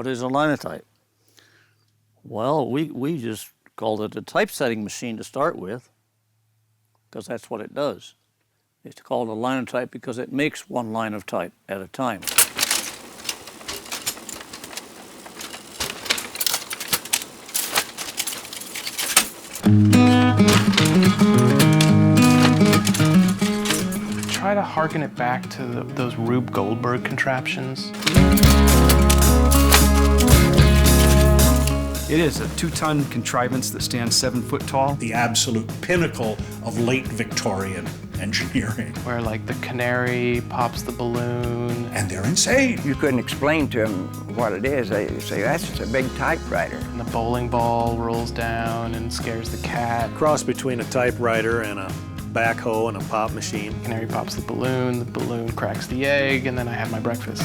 what is a linotype? Well, we just called it a typesetting machine to start with, because that's what it does. It's called a linotype because it makes one line of type at a time. Try to harken it back to those Rube Goldberg contraptions. It is a 2-ton contrivance that stands 7 foot tall. The absolute pinnacle of late Victorian engineering. Where like the canary pops the balloon. And they're insane. You couldn't explain to them what it is. They say, that's just a big typewriter. And the bowling ball rolls down and scares the cat. Cross between a typewriter and a backhoe and a pop machine. Canary pops the balloon cracks the egg, and then I have my breakfast.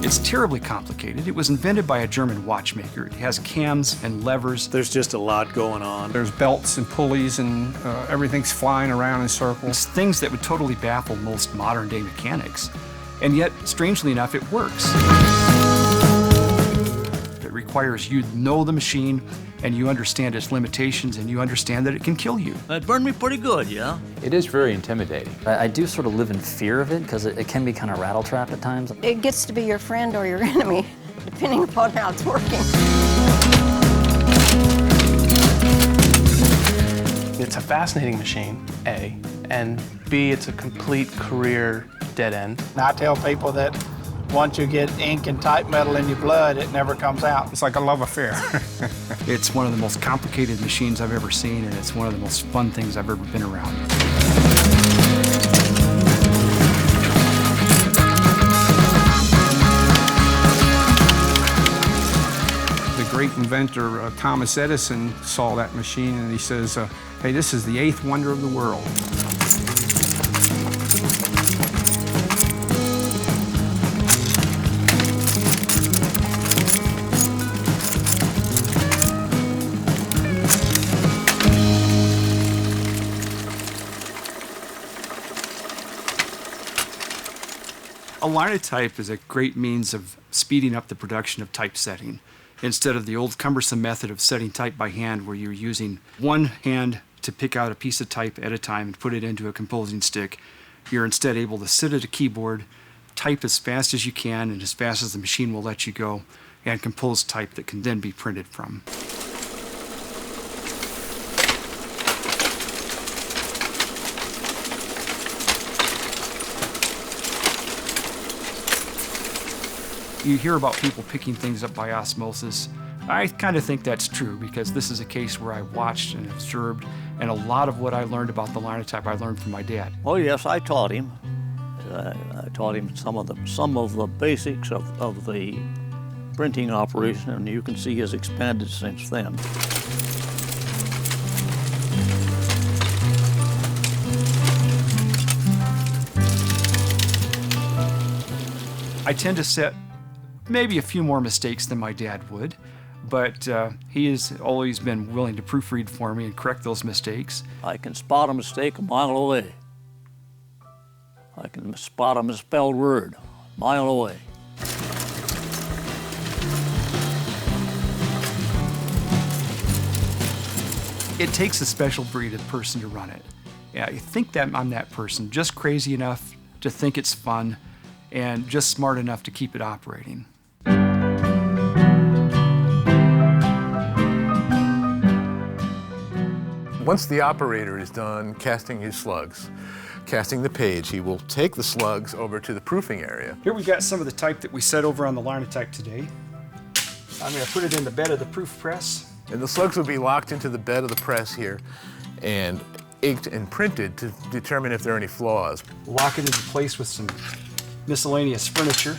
It's terribly complicated. It was invented by a German watchmaker. It has cams and levers. There's just a lot going on. There's belts and pulleys and everything's flying around in circles. It's things that would totally baffle most modern-day mechanics. And yet, strangely enough, it works. It requires you to know the machine, and you understand its limitations, and you understand that it can kill you. That burned me pretty good, yeah? It is very intimidating. I do sort of live in fear of it because it can be kind of rattle-trap at times. It gets to be your friend or your enemy, depending upon how it's working. It's a fascinating machine, A, and B, it's a complete career dead end. I tell people that once you get ink and type metal in your blood, it never comes out. It's like a love affair. It's one of the most complicated machines I've ever seen, and it's one of the most fun things I've ever been around. The great inventor, Thomas Edison, saw that machine and he says, hey, this is the 8th wonder of the world. A linotype is a great means of speeding up the production of typesetting. Instead of the old cumbersome method of setting type by hand where you're using one hand to pick out a piece of type at a time and put it into a composing stick, you're instead able to sit at a keyboard, type as fast as you can and as fast as the machine will let you go, and compose type that can then be printed from. You hear about people picking things up by osmosis. I kind of think that's true because this is a case where I watched and observed, and a lot of what I learned about the linotype I learned from my dad. Oh yes, I taught him. I taught him some of the basics of the printing operation, and you can see he has expanded since then. I tend to set maybe a few more mistakes than my dad would, but he has always been willing to proofread for me and correct those mistakes. I can spot a mistake a mile away. I can spot a misspelled word a mile away. It takes a special breed of person to run it. Yeah, I think that I'm that person, just crazy enough to think it's fun and just smart enough to keep it operating. Once the operator is done casting his slugs, casting the page, he will take the slugs over to the proofing area. Here we got some of the type that we set over on the Linotype today. I'm going to put it in the bed of the proof press. And the slugs will be locked into the bed of the press here and inked and printed to determine if there are any flaws. Lock it into place with some miscellaneous furniture.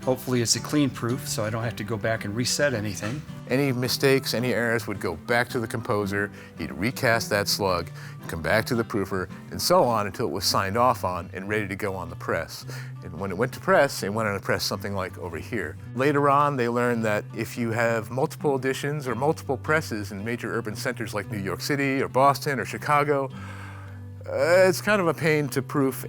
Hopefully it's a clean proof, so I don't have to go back and reset anything. Any mistakes, any errors would go back to the composer, he'd recast that slug, come back to the proofer, and so on until it was signed off on and ready to go on the press. And when it went to press, it went on to press something like over here. Later on, they learned that if you have multiple editions or multiple presses in major urban centers like New York City or Boston or Chicago, it's kind of a pain to proof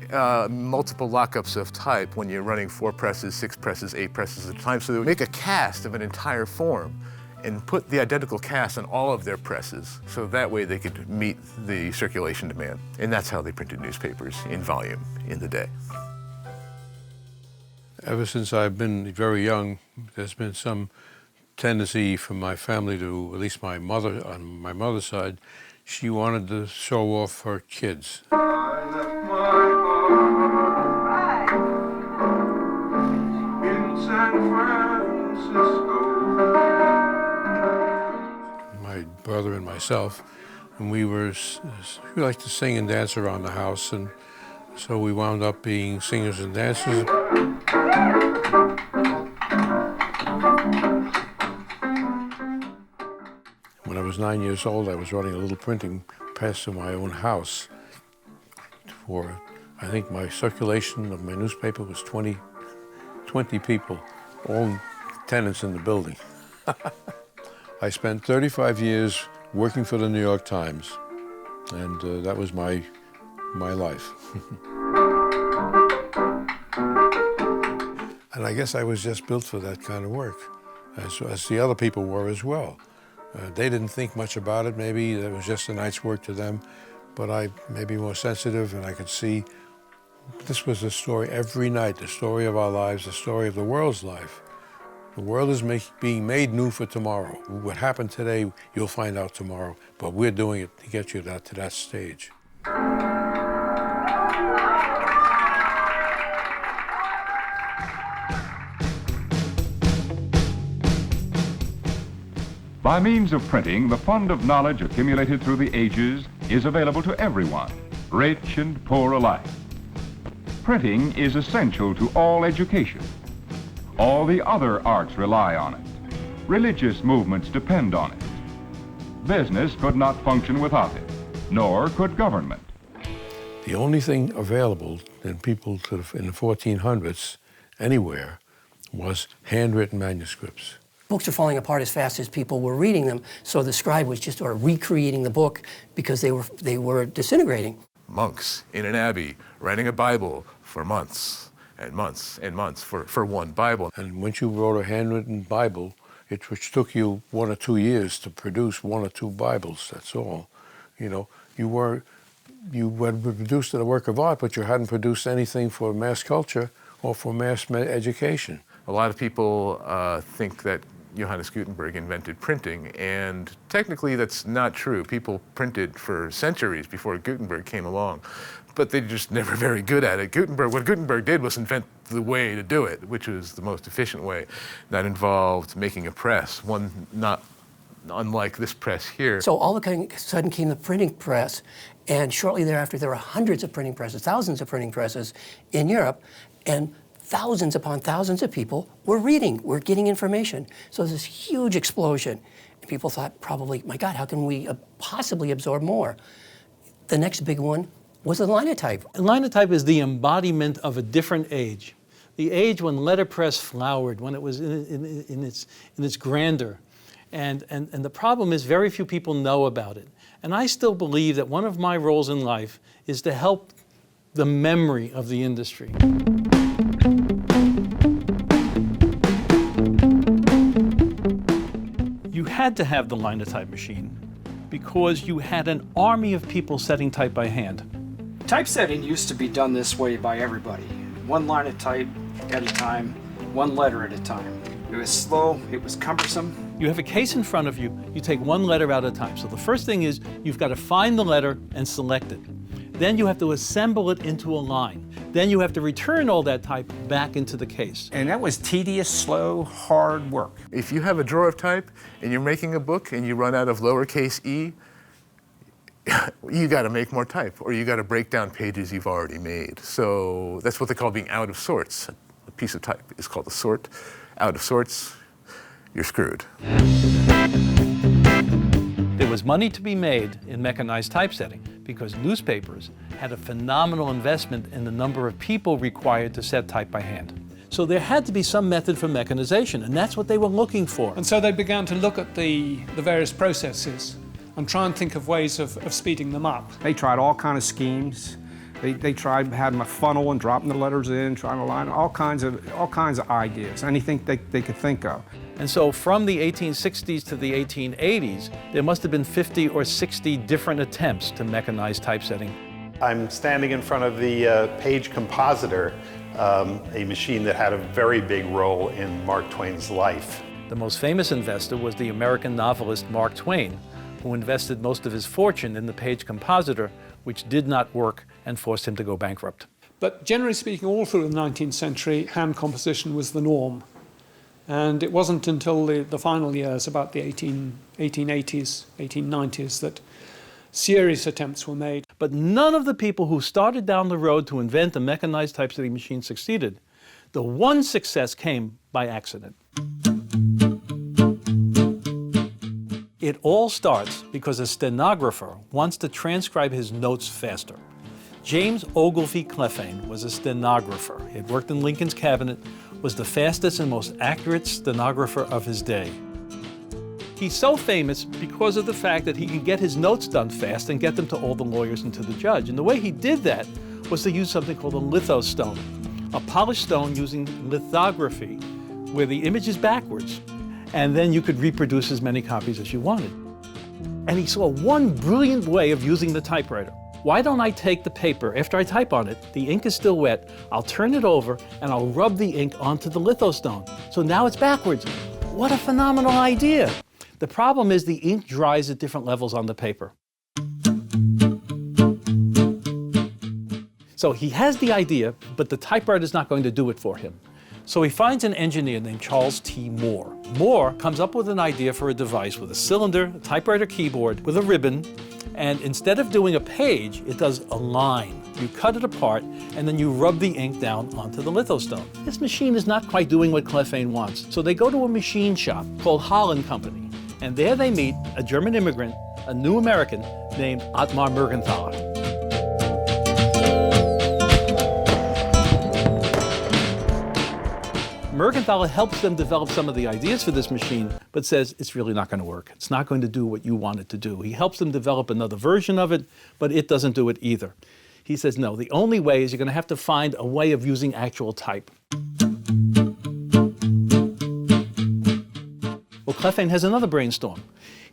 multiple lockups of type when you're running 4 presses, 6 presses, 8 presses at a time. So they would make a cast of an entire form and put the identical cast on all of their presses, so that way they could meet the circulation demand. And that's how they printed newspapers in volume in the day. Ever since I've been very young, there's been some tendency from my family to, at least my mother, on my mother's side, she wanted to show off her kids. My brother and myself, and we liked to sing and dance around the house, and so we wound up being singers and dancers. When I was 9 years old, I was running a little printing press in my own house. I think my circulation of my newspaper was 20 people, all tenants in the building. I spent 35 years working for the New York Times, and that was my life. And I guess I was just built for that kind of work, as the other people were as well. They didn't think much about it, maybe it was just a night's work to them, but I may be more sensitive, and I could see this was a story every night, the story of our lives, the story of the world's life. The world is being made new for tomorrow. What happened today, you'll find out tomorrow, but we're doing it to get you to that stage. By means of printing, the fund of knowledge accumulated through the ages is available to everyone, rich and poor alike. Printing is essential to all education. All the other arts rely on it. Religious movements depend on it. Business could not function without it, nor could government. The only thing available in people in the 1400s, anywhere, was handwritten manuscripts. Books are falling apart as fast as people were reading them, so the scribe was just recreating the book because they were disintegrating. Monks in an abbey writing a Bible for months and months and months for one Bible. And once you wrote a handwritten Bible, which took you 1 or 2 years to produce 1 or 2 Bibles, that's all. You know, you had produced a work of art, but you hadn't produced anything for mass culture or for mass education. A lot of people think that Johannes Gutenberg invented printing, and technically that's not true. People printed for centuries before Gutenberg came along, but they just never very good at it. What Gutenberg did was invent the way to do it, which was the most efficient way. That involved making a press, one not unlike this press here. So all of a sudden came the printing press, and shortly thereafter there were hundreds of printing presses, thousands of printing presses in Europe, and thousands upon thousands of people were getting information. So there's this huge explosion. And people thought probably, my God, how can we possibly absorb more? The next big one was the Linotype. Linotype is the embodiment of a different age. The age when letterpress flowered, when it was in its grandeur. And the problem is very few people know about it. And I still believe that one of my roles in life is to help the memory of the industry. You had to have the Linotype machine because you had an army of people setting type by hand. Typesetting used to be done this way by everybody. 1 line of type at a time, 1 letter at a time. It was slow, it was cumbersome. You have a case in front of you, you take 1 letter at a time. So the first thing is you've got to find the letter and select it. Then you have to assemble it into a line. Then you have to return all that type back into the case. And that was tedious, slow, hard work. If you have a drawer of type and you're making a book and you run out of lowercase e, you got to make more type, or you got to break down pages you've already made. So that's what they call being out of sorts. A piece of type is called a sort. Out of sorts, you're screwed. There was money to be made in mechanized typesetting because newspapers had a phenomenal investment in the number of people required to set type by hand. So there had to be some method for mechanization, and that's what they were looking for. And so they began to look at the various processes and try and think of ways of speeding them up. They tried all kind of schemes. They tried having a funnel and dropping the letters in, trying to line all kinds of ideas, anything they could think of. And so from the 1860s to the 1880s, there must have been 50 or 60 different attempts to mechanize typesetting. I'm standing in front of the page compositor, a machine that had a very big role in Mark Twain's life. The most famous investor was the American novelist Mark Twain, who invested most of his fortune in the page compositor, which did not work and forced him to go bankrupt. But generally speaking, all through the 19th century, hand composition was the norm. And it wasn't until the final years, about the 1880s, 1890s, that serious attempts were made. But none of the people who started down the road to invent a mechanized typesetting machine succeeded. The one success came by accident. It all starts because a stenographer wants to transcribe his notes faster. James Oglethorpe Clephane was a stenographer. He had worked in Lincoln's cabinet, was the fastest and most accurate stenographer of his day. He's so famous because of the fact that he could get his notes done fast and get them to all the lawyers and to the judge. And the way he did that was to use something called a lithostone, a polished stone using lithography, where the image is backwards, and then you could reproduce as many copies as you wanted. And he saw one brilliant way of using the typewriter. Why don't I take the paper, after I type on it, the ink is still wet, I'll turn it over and I'll rub the ink onto the lithostone. So now it's backwards. What a phenomenal idea. The problem is the ink dries at different levels on the paper. So he has the idea, but the typewriter is not going to do it for him. So he finds an engineer named Charles T. Moore. Moore comes up with an idea for a device with a cylinder, a typewriter keyboard, with a ribbon, and instead of doing a page, it does a line. You cut it apart, and then you rub the ink down onto the lithostone. This machine is not quite doing what Clephane wants, so they go to a machine shop called Holland Company, and there they meet a German immigrant, a new American, named Ottmar Mergenthaler. Mergenthaler helps them develop some of the ideas for this machine, but says it's really not going to work. It's not going to do what you want it to do. He helps them develop another version of it, but it doesn't do it either. He says, no, the only way is you're going to have to find a way of using actual type. Well, Clephane has another brainstorm.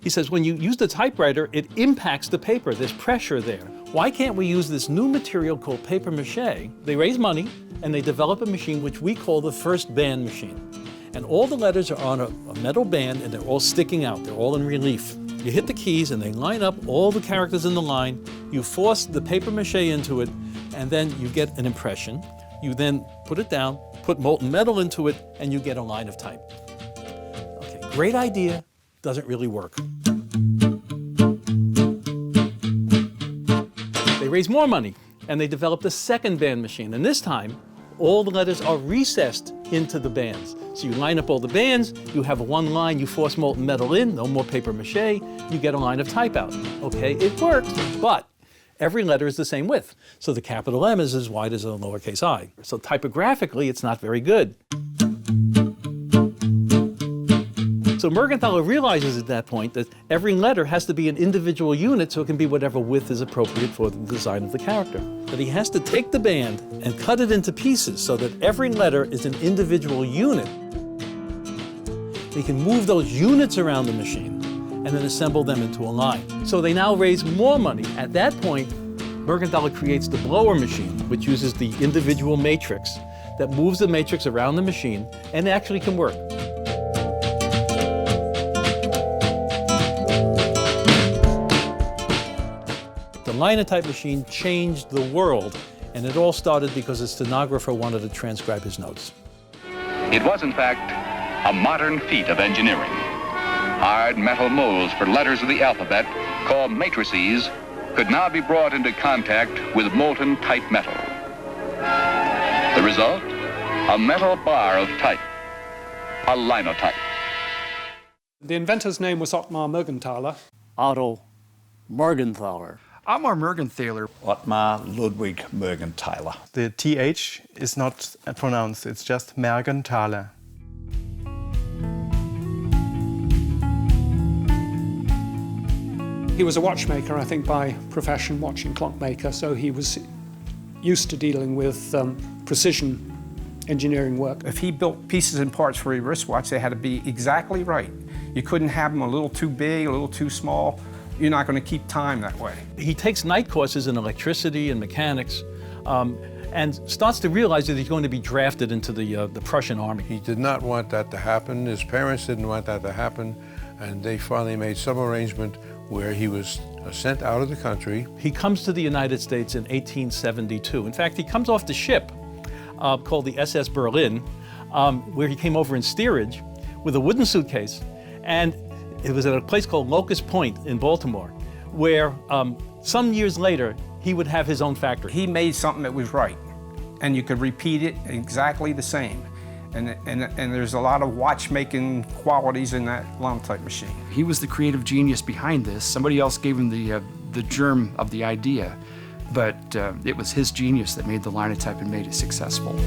He says, when you use the typewriter, it impacts the paper. There's pressure there. Why can't we use this new material called paper mache? They raise money, and they develop a machine which we call the first band machine. And all the letters are on a metal band, and they're all sticking out. They're all in relief. You hit the keys, and they line up all the characters in the line. You force the paper mache into it, and then you get an impression. You then put it down, put molten metal into it, and you get a line of type. Okay, great idea. Doesn't really work. They raise more money, and they developed a second band machine. And this time, all the letters are recessed into the bands. So you line up all the bands, you have one line, you force molten metal in, no more paper mache, you get a line of type out. Okay, it works, but every letter is the same width. So the capital M is as wide as a lowercase I. So typographically, it's not very good. So Mergenthaler realizes at that point that every letter has to be an individual unit so it can be whatever width is appropriate for the design of the character. But he has to take the band and cut it into pieces so that every letter is an individual unit. He can move those units around the machine and then assemble them into a line. So they now raise more money. At that point, Mergenthaler creates the blower machine, which uses the individual matrix that moves the matrix around the machine and actually can work. The Linotype machine changed the world, and it all started because a stenographer wanted to transcribe his notes. It was, in fact, a modern feat of engineering. Hard metal molds for letters of the alphabet, called matrices, could now be brought into contact with molten type metal. The result? A metal bar of type, a linotype. The inventor's name was Ottmar Mergenthaler. Otto Mergenthaler. Ottmar Mergenthaler. Ottmar Ludwig Mergenthaler. The TH is not pronounced, it's just Mergenthaler. He was a watchmaker, I think, by profession, watch and clockmaker, so he was used to dealing with precision engineering work. If he built pieces and parts for a wristwatch, they had to be exactly right. You couldn't have them a little too big, a little too small. You're not going to keep time that way. He takes night courses in electricity and mechanics and starts to realize that he's going to be drafted into the Prussian army. He did not want that to happen. His parents didn't want that to happen. And they finally made some arrangement where he was sent out of the country. He comes to the United States in 1872. In fact, he comes off the ship called the SS Berlin, where he came over in steerage with a wooden suitcase. And it was at a place called Locust Point in Baltimore, where some years later, he would have his own factory. He made something that was right, and you could repeat it exactly the same. And there's a lot of watchmaking qualities in that Linotype machine. He was the creative genius behind this. Somebody else gave him the germ of the idea, but it was his genius that made the Linotype and made it successful.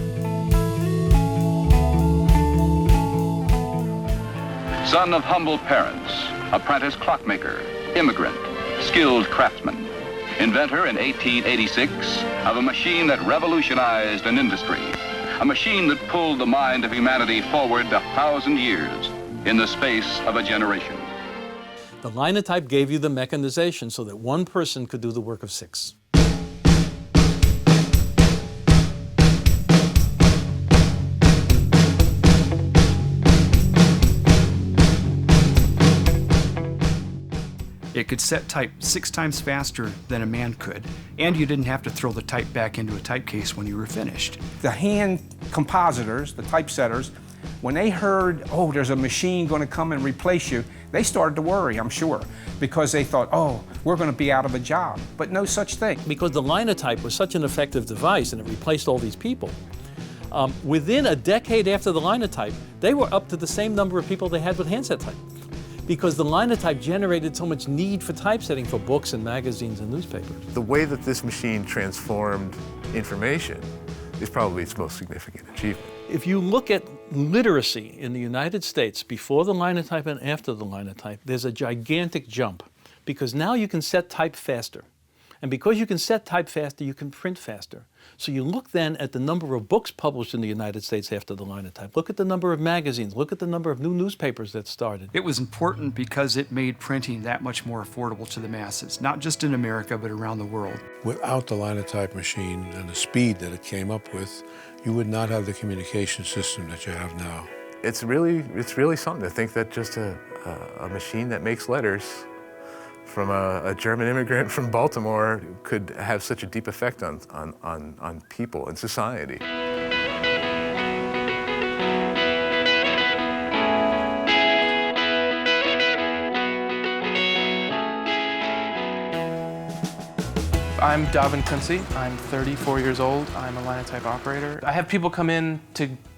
Son of humble parents, apprentice clockmaker, immigrant, skilled craftsman, inventor in 1886 of a machine that revolutionized an industry, a machine that pulled the mind of humanity forward 1,000 years in the space of a generation. The Linotype gave you the mechanization so that one person could do the work of 6. It could set type 6 times faster than a man could, and you didn't have to throw the type back into a type case when you were finished. The hand compositors, the typesetters, when they heard, oh, there's a machine going to come and replace you, they started to worry, I'm sure, because they thought, oh, we're going to be out of a job. But no such thing. Because the Linotype was such an effective device and it replaced all these people, within a decade after the Linotype, they were up to the same number of people they had with handset type. Because the Linotype generated so much need for typesetting for books and magazines and newspapers. The way that this machine transformed information is probably its most significant achievement. If you look at literacy in the United States before the Linotype and after the Linotype, there's a gigantic jump because now you can set type faster. And because you can set type faster, you can print faster. So you look then at the number of books published in the United States after the Linotype. Look at the number of magazines. Look at the number of new newspapers that started. It was important because it made printing that much more affordable to the masses, not just in America, but around the world. Without the Linotype machine and the speed that it came up with, you would not have the communication system that you have now. It's really something to think that just a machine that makes letters from a German immigrant from Baltimore could have such a deep effect on people and society. I'm Davin Kunze. I'm 34 years old. I'm a Linotype operator. I have people come in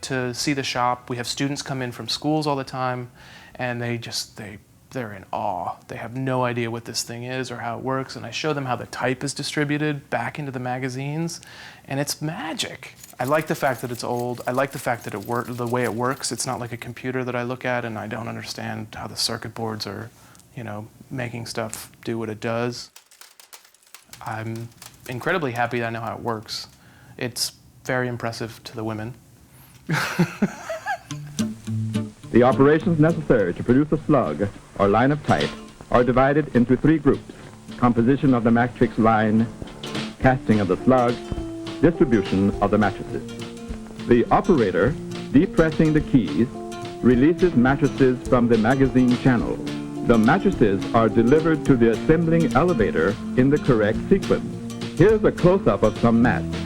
to see the shop. We have students come in from schools all the time, and they're in awe. They have no idea what this thing is or how it works, and I show them how the type is distributed back into the magazines, and it's magic. I like the fact that it's old. I like the fact that the way it works. It's not like a computer that I look at and I don't understand how the circuit boards are, making stuff do what it does. I'm incredibly happy that I know how it works. It's very impressive to the women. The operations necessary to produce a slug or line of type are divided into 3 groups: composition of the matrix line, casting of the slug, distribution of the matrices. The operator, depressing the keys, releases matrices from the magazine channel. The matrices are delivered to the assembling elevator in the correct sequence. Here's a close-up of some mats.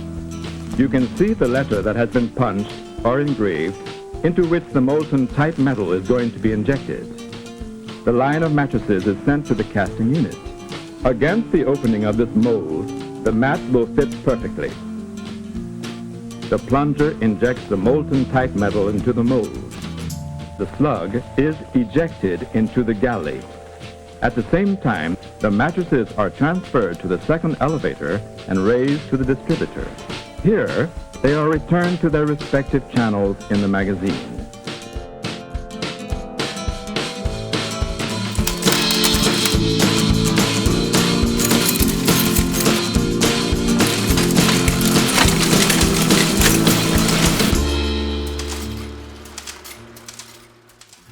You can see the letter that has been punched or engraved into which the molten type metal is going to be injected. The line of matrices is sent to the casting unit. Against the opening of this mold, the mat will fit perfectly. The plunger injects the molten type metal into the mold. The slug is ejected into the galley. At the same time, the matrices are transferred to the second elevator and raised to the distributor. Here, they are returned to their respective channels in the magazine.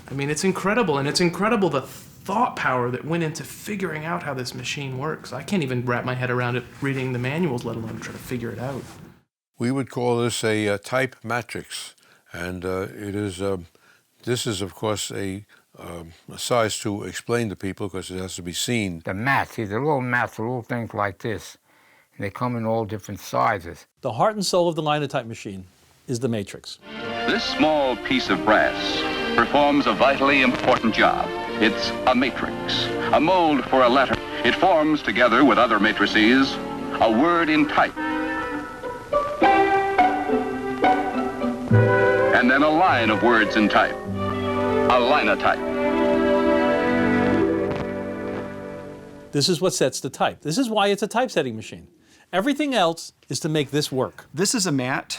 I mean, it's incredible, and it's incredible the thought power that went into figuring out how this machine works. I can't even wrap my head around it reading the manuals, let alone try to figure it out. We would call this a type matrix, and this is, of course, a size to explain to people because it has to be seen. The mats, these are little things like this. They come in all different sizes. The heart and soul of the Linotype machine is the matrix. This small piece of brass performs a vitally important job. It's a matrix, a mold for a letter. It forms, together with other matrices, a word in type. And then a line of words in type, a linotype. This is what sets the type. This is why it's a typesetting machine. Everything else is to make this work. This is a mat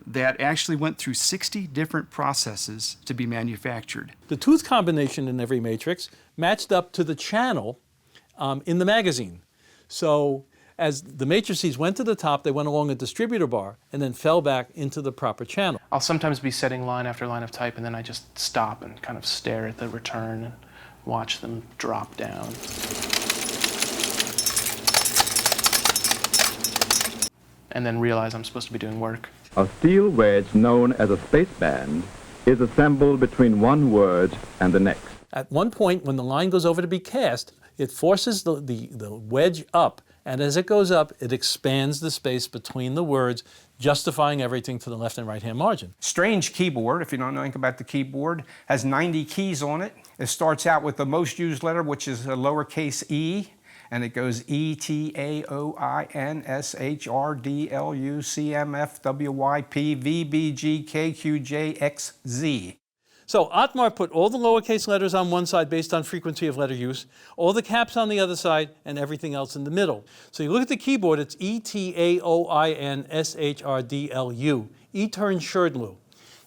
that actually went through 60 different processes to be manufactured. The tooth combination in every matrix matched up to the channel in the magazine. So as the matrices went to the top, they went along a distributor bar and then fell back into the proper channel. I'll sometimes be setting line after line of type, and then I just stop and kind of stare at the return and watch them drop down. And then realize I'm supposed to be doing work. A steel wedge known as a spaceband is assembled between one word and the next. At one point, when the line goes over to be cast, it forces the wedge up, and as it goes up, it expands the space between the words, justifying everything to the left and right-hand margin. Strange keyboard, if you don't know anything about the keyboard, has 90 keys on it. It starts out with the most used letter, which is a lowercase e, and it goes E, T, A, O, I, N, S, H, R, D, L, U, C, M, F, W, Y, P, V, B, G, K, Q, J, X, Z. So Ottmar put all the lowercase letters on one side based on frequency of letter use, all the caps on the other side, and everything else in the middle. So you look at the keyboard, it's E, T, A, O, I, N, S, H, R, D, L, U, Eternscherdlu.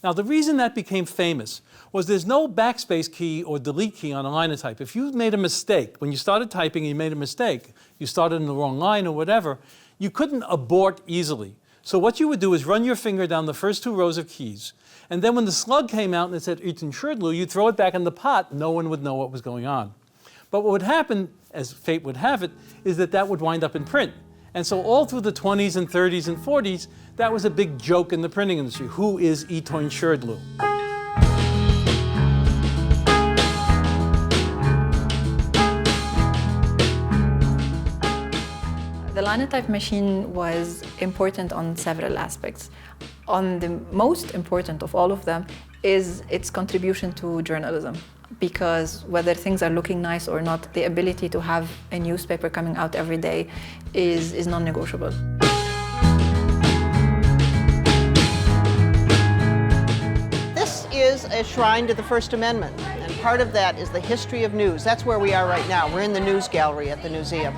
Now the reason that became famous was there's no backspace key or delete key on a Linotype. If you made a mistake, when you started typing and you made a mistake, you started in the wrong line or whatever, you couldn't abort easily. So what you would do is run your finger down the first two rows of keys, and then when the slug came out and it said Eternscherdlu, you'd throw it back in the pot, no one would know what was going on. But what would happen, as fate would have it, is that that would wind up in print. And so all through the 20s and 30s and 40s, that was a big joke in the printing industry. Who is Eternscherdlu? The Linotype machine was important on several aspects. On the most important of all of them is its contribution to journalism. Because whether things are looking nice or not, the ability to have a newspaper coming out every day is non-negotiable. This is a shrine to the First Amendment, and part of that is the history of news. That's where we are right now. We're in the news gallery at the museum.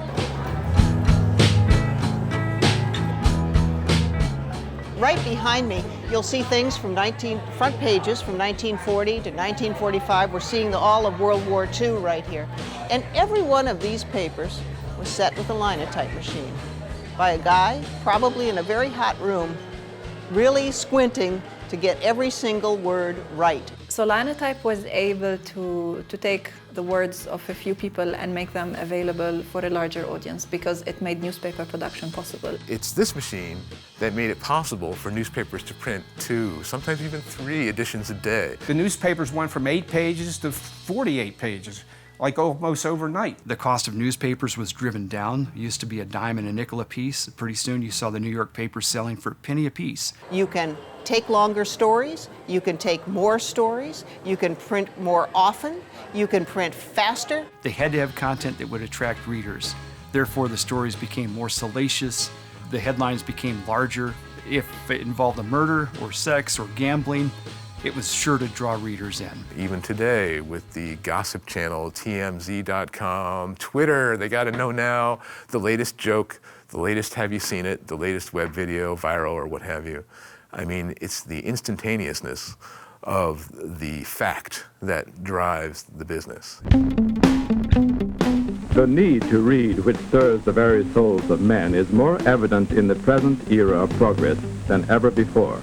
Right behind me, you'll see things from front pages from 1940 to 1945. We're seeing all of World War II right here. And every one of these papers was set with a Linotype machine by a guy, probably in a very hot room, really squinting to get every single word right. So Linotype was able to take the words of a few people and make them available for a larger audience because it made newspaper production possible. It's this machine that made it possible for newspapers to print 2, sometimes even 3 editions a day. The newspapers went from 8 pages to 48 pages, like almost overnight. The cost of newspapers was driven down. It used to be a dime and a nickel a piece. Pretty soon you saw the New York papers selling for a penny a piece. You can take longer stories, you can take more stories, you can print more often, you can print faster. They had to have content that would attract readers. Therefore, the stories became more salacious, the headlines became larger. If it involved a murder or sex or gambling, it was sure to draw readers in. Even today, with the gossip channel, TMZ.com, Twitter, they got to know now the latest joke, the latest have you seen it, the latest web video, viral or what have you. I mean, it's the instantaneousness of the fact that drives the business. The need to read, which stirs the very souls of men, is more evident in the present era of progress than ever before.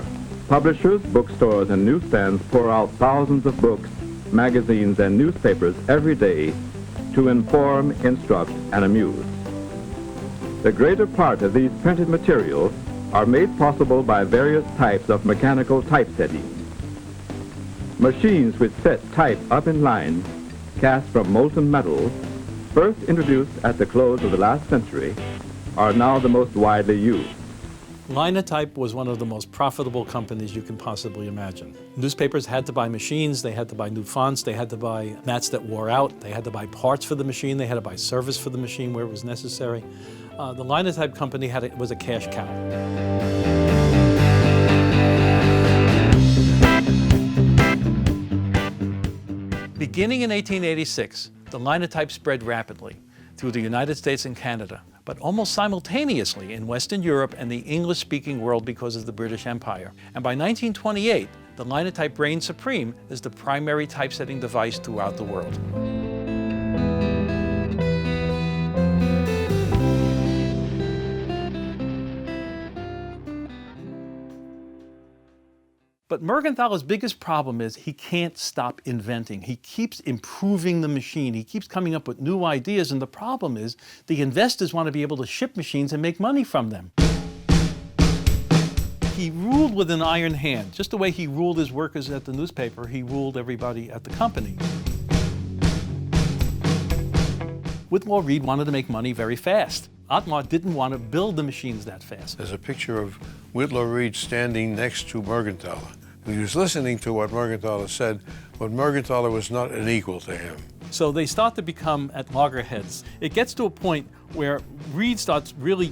Publishers, bookstores, and newsstands pour out thousands of books, magazines, and newspapers every day to inform, instruct, and amuse. The greater part of these printed materials are made possible by various types of mechanical typesetting. Machines which set type up in line, cast from molten metal, first introduced at the close of the last century, are now the most widely used. Linotype was one of the most profitable companies you can possibly imagine. Newspapers had to buy machines, they had to buy new fonts, they had to buy mats that wore out, they had to buy parts for the machine, they had to buy service for the machine where it was necessary. The Linotype company was a cash cow. Beginning in 1886, the Linotype spread rapidly through the United States and Canada, but almost simultaneously in Western Europe and the English-speaking world because of the British Empire. And by 1928, the Linotype reigned supreme as the primary typesetting device throughout the world. But Mergenthaler's biggest problem is he can't stop inventing. He keeps improving the machine. He keeps coming up with new ideas, and the problem is the investors want to be able to ship machines and make money from them. He ruled with an iron hand. Just the way he ruled his workers at the newspaper, he ruled everybody at the company. Whitlaw Reid wanted to make money very fast. Ottmar didn't want to build the machines that fast. There's a picture of Whitlaw Reid standing next to Mergenthaler. He was listening to what Mergenthaler said, but Mergenthaler was not an equal to him. So they start to become at loggerheads. It gets to a point where Reid starts really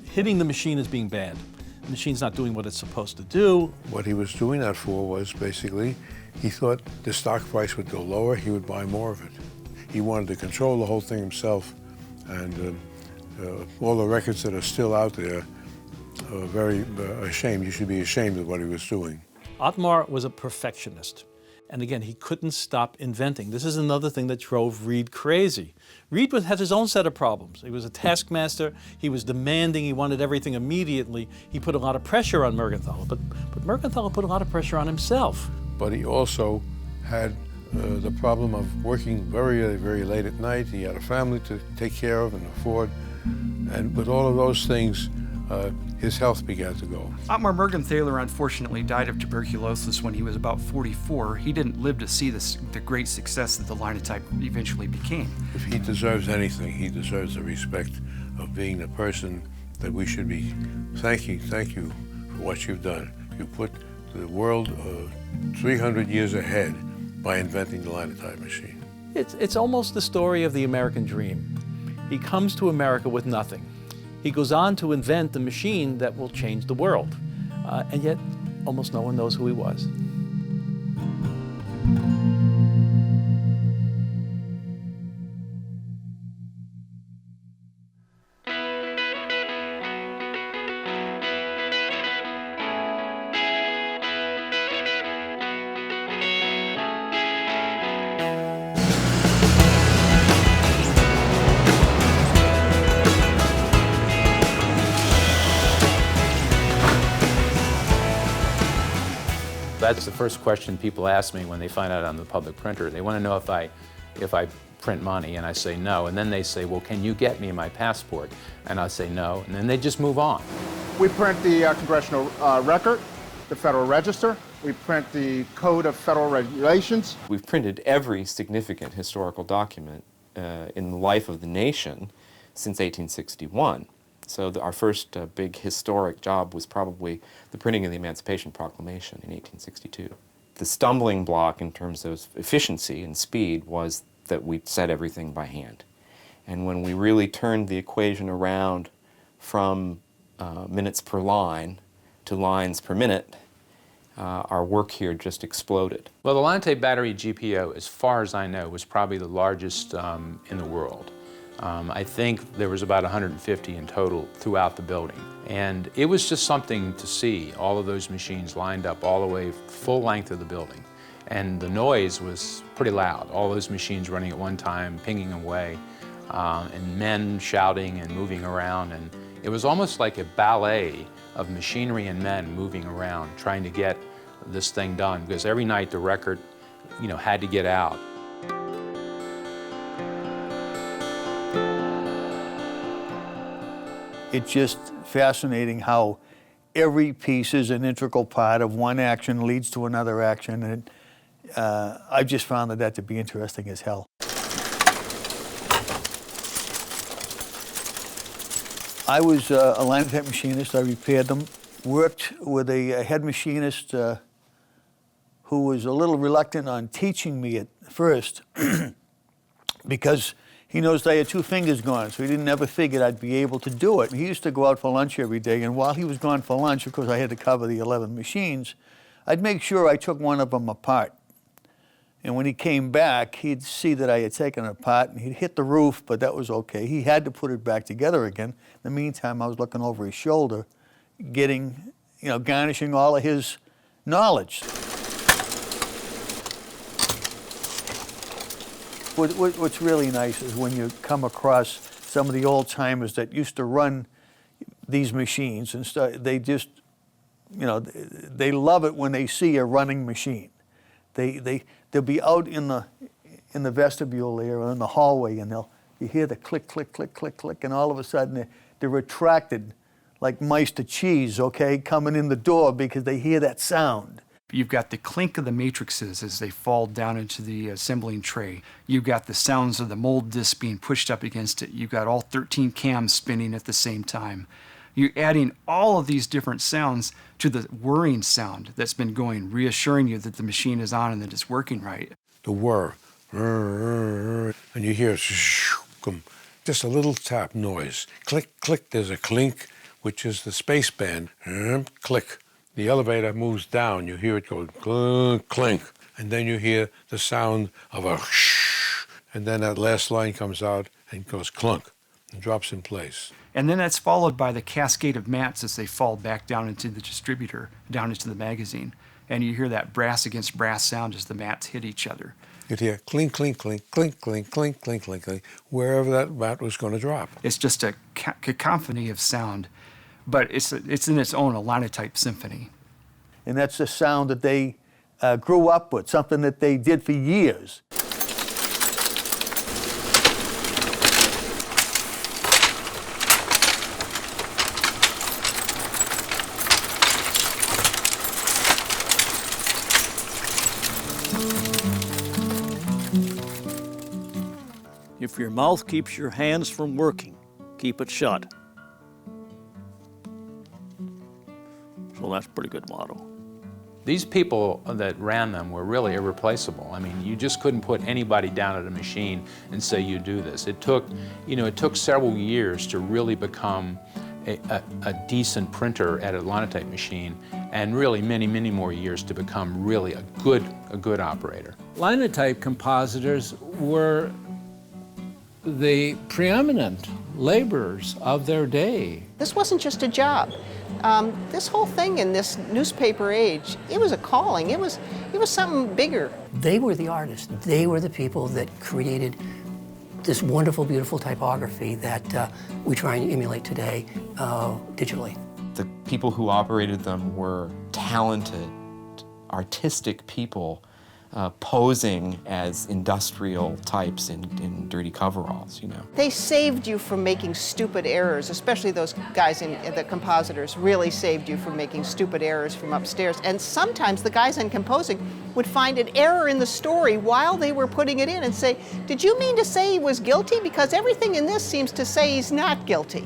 hitting the machine as being bad. The machine's not doing what it's supposed to do. What he was doing that for was basically, he thought the stock price would go lower, he would buy more of it. He wanted to control the whole thing himself, and all the records that are still out there are very ashamed. You should be ashamed of what he was doing. Ottmar was a perfectionist. And again, he couldn't stop inventing. This is another thing that drove Reid crazy. Reid had his own set of problems. He was a taskmaster. He was demanding. He wanted everything immediately. He put a lot of pressure on Mergenthaler, but Mergenthaler put a lot of pressure on himself. But he also had the problem of working very, very late at night. He had a family to take care of and afford. And with all of those things, his health began to go. Ottmar Mergenthaler unfortunately died of tuberculosis when he was about 44. He didn't live to see the great success that the Linotype eventually became. If he deserves anything, he deserves the respect of being the person that we should be thank you for what you've done. You put the world 300 years ahead by inventing the Linotype machine. It's almost the story of the American dream. He comes to America with nothing. He goes on to invent the machine that will change the world. And yet, almost no one knows who he was. That's the first question people ask me when they find out I'm the public printer. They want to know if I print money, and I say no. And then they say, well, can you get me my passport? And I say no, and then they just move on. We print the Congressional Record, the Federal Register. We print the Code of Federal Regulations. We've printed every significant historical document in the life of the nation since 1861. So our first big historic job was probably the printing of the Emancipation Proclamation in 1862. The stumbling block in terms of efficiency and speed was that we set everything by hand. And when we really turned the equation around from minutes per line to lines per minute, our work here just exploded. Well, the Linotype battery GPO, as far as I know, was probably the largest in the world. I think there was about 150 in total throughout the building. And it was just something to see, all of those machines lined up all the way full length of the building. And the noise was pretty loud, all those machines running at one time, pinging away, and men shouting and moving around. And it was almost like a ballet of machinery and men moving around, trying to get this thing done, because every night the record, had to get out. It's just fascinating how every piece is an integral part of one action leads to another action, and I've just found that to be interesting as hell. I was a Linotype machinist. I repaired them. Worked with a head machinist who was a little reluctant on teaching me at first because he knows I had 2 fingers gone, so he didn't ever figure I'd be able to do it. He used to go out for lunch every day, and while he was gone for lunch, of course I had to cover the 11 machines, I'd make sure I took one of them apart. And when he came back, he'd see that I had taken it apart, and he'd hit the roof, but that was okay. He had to put it back together again. In the meantime, I was looking over his shoulder, getting, garnishing all of his knowledge. What's really nice is when you come across some of the old timers that used to run these machines and stuff, they just, they love it when they see a running machine. They'll be out in the vestibule there or in the hallway, and you hear the click, click, click, click, click, and all of a sudden they're attracted like mice to cheese, okay, coming in the door because they hear that sound. You've got the clink of the matrices as they fall down into the assembling tray. You've got the sounds of the mold disc being pushed up against it. You've got all 13 cams spinning at the same time. You're adding all of these different sounds to the whirring sound that's been going, reassuring you that the machine is on and that it's working right. The whir, and you hear just a little tap noise. Click, click, there's a clink, which is the space band. Click. The elevator moves down, you hear it go clink, and then you hear the sound of a shh, and then that last line comes out and goes clunk and drops in place. And then that's followed by the cascade of mats as they fall back down into the distributor, down into the magazine. And you hear that brass against brass sound as the mats hit each other. You'd hear clink, clink, clink, clink, clink, clink, clink, clink, clink, wherever that mat was going to drop. It's just a cacophony of sound. But it's in its own a Linotype symphony. And that's the sound that they grew up with, something that they did for years. If your mouth keeps your hands from working, keep it shut. So that's a pretty good motto. These people that ran them were really irreplaceable. I mean, you just couldn't put anybody down at a machine and say, you do this. It took several years to really become a decent printer at a Linotype machine, and really many, many more years to become really a good operator. Linotype compositors were the preeminent laborers of their day. This wasn't just a job. This whole thing in this newspaper age, it was a calling. It was something bigger. They were the artists. They were the people that created this wonderful, beautiful typography that we try and emulate today digitally. The people who operated them were talented, artistic people posing as industrial types in dirty coveralls, They saved you from making stupid errors, especially those guys the compositors really saved you from making stupid errors from upstairs. And sometimes the guys in composing would find an error in the story while they were putting it in and say, did you mean to say he was guilty? Because everything in this seems to say he's not guilty.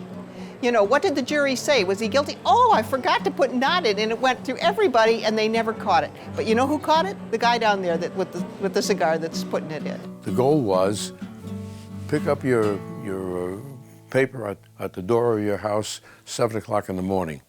What did the jury say? Was he guilty? Oh, I forgot to put not in, and it went through everybody, and they never caught it. But you know who caught it? The guy down there with the cigar that's putting it in. The goal was pick up your paper at the door of your house, 7 o'clock in the morning.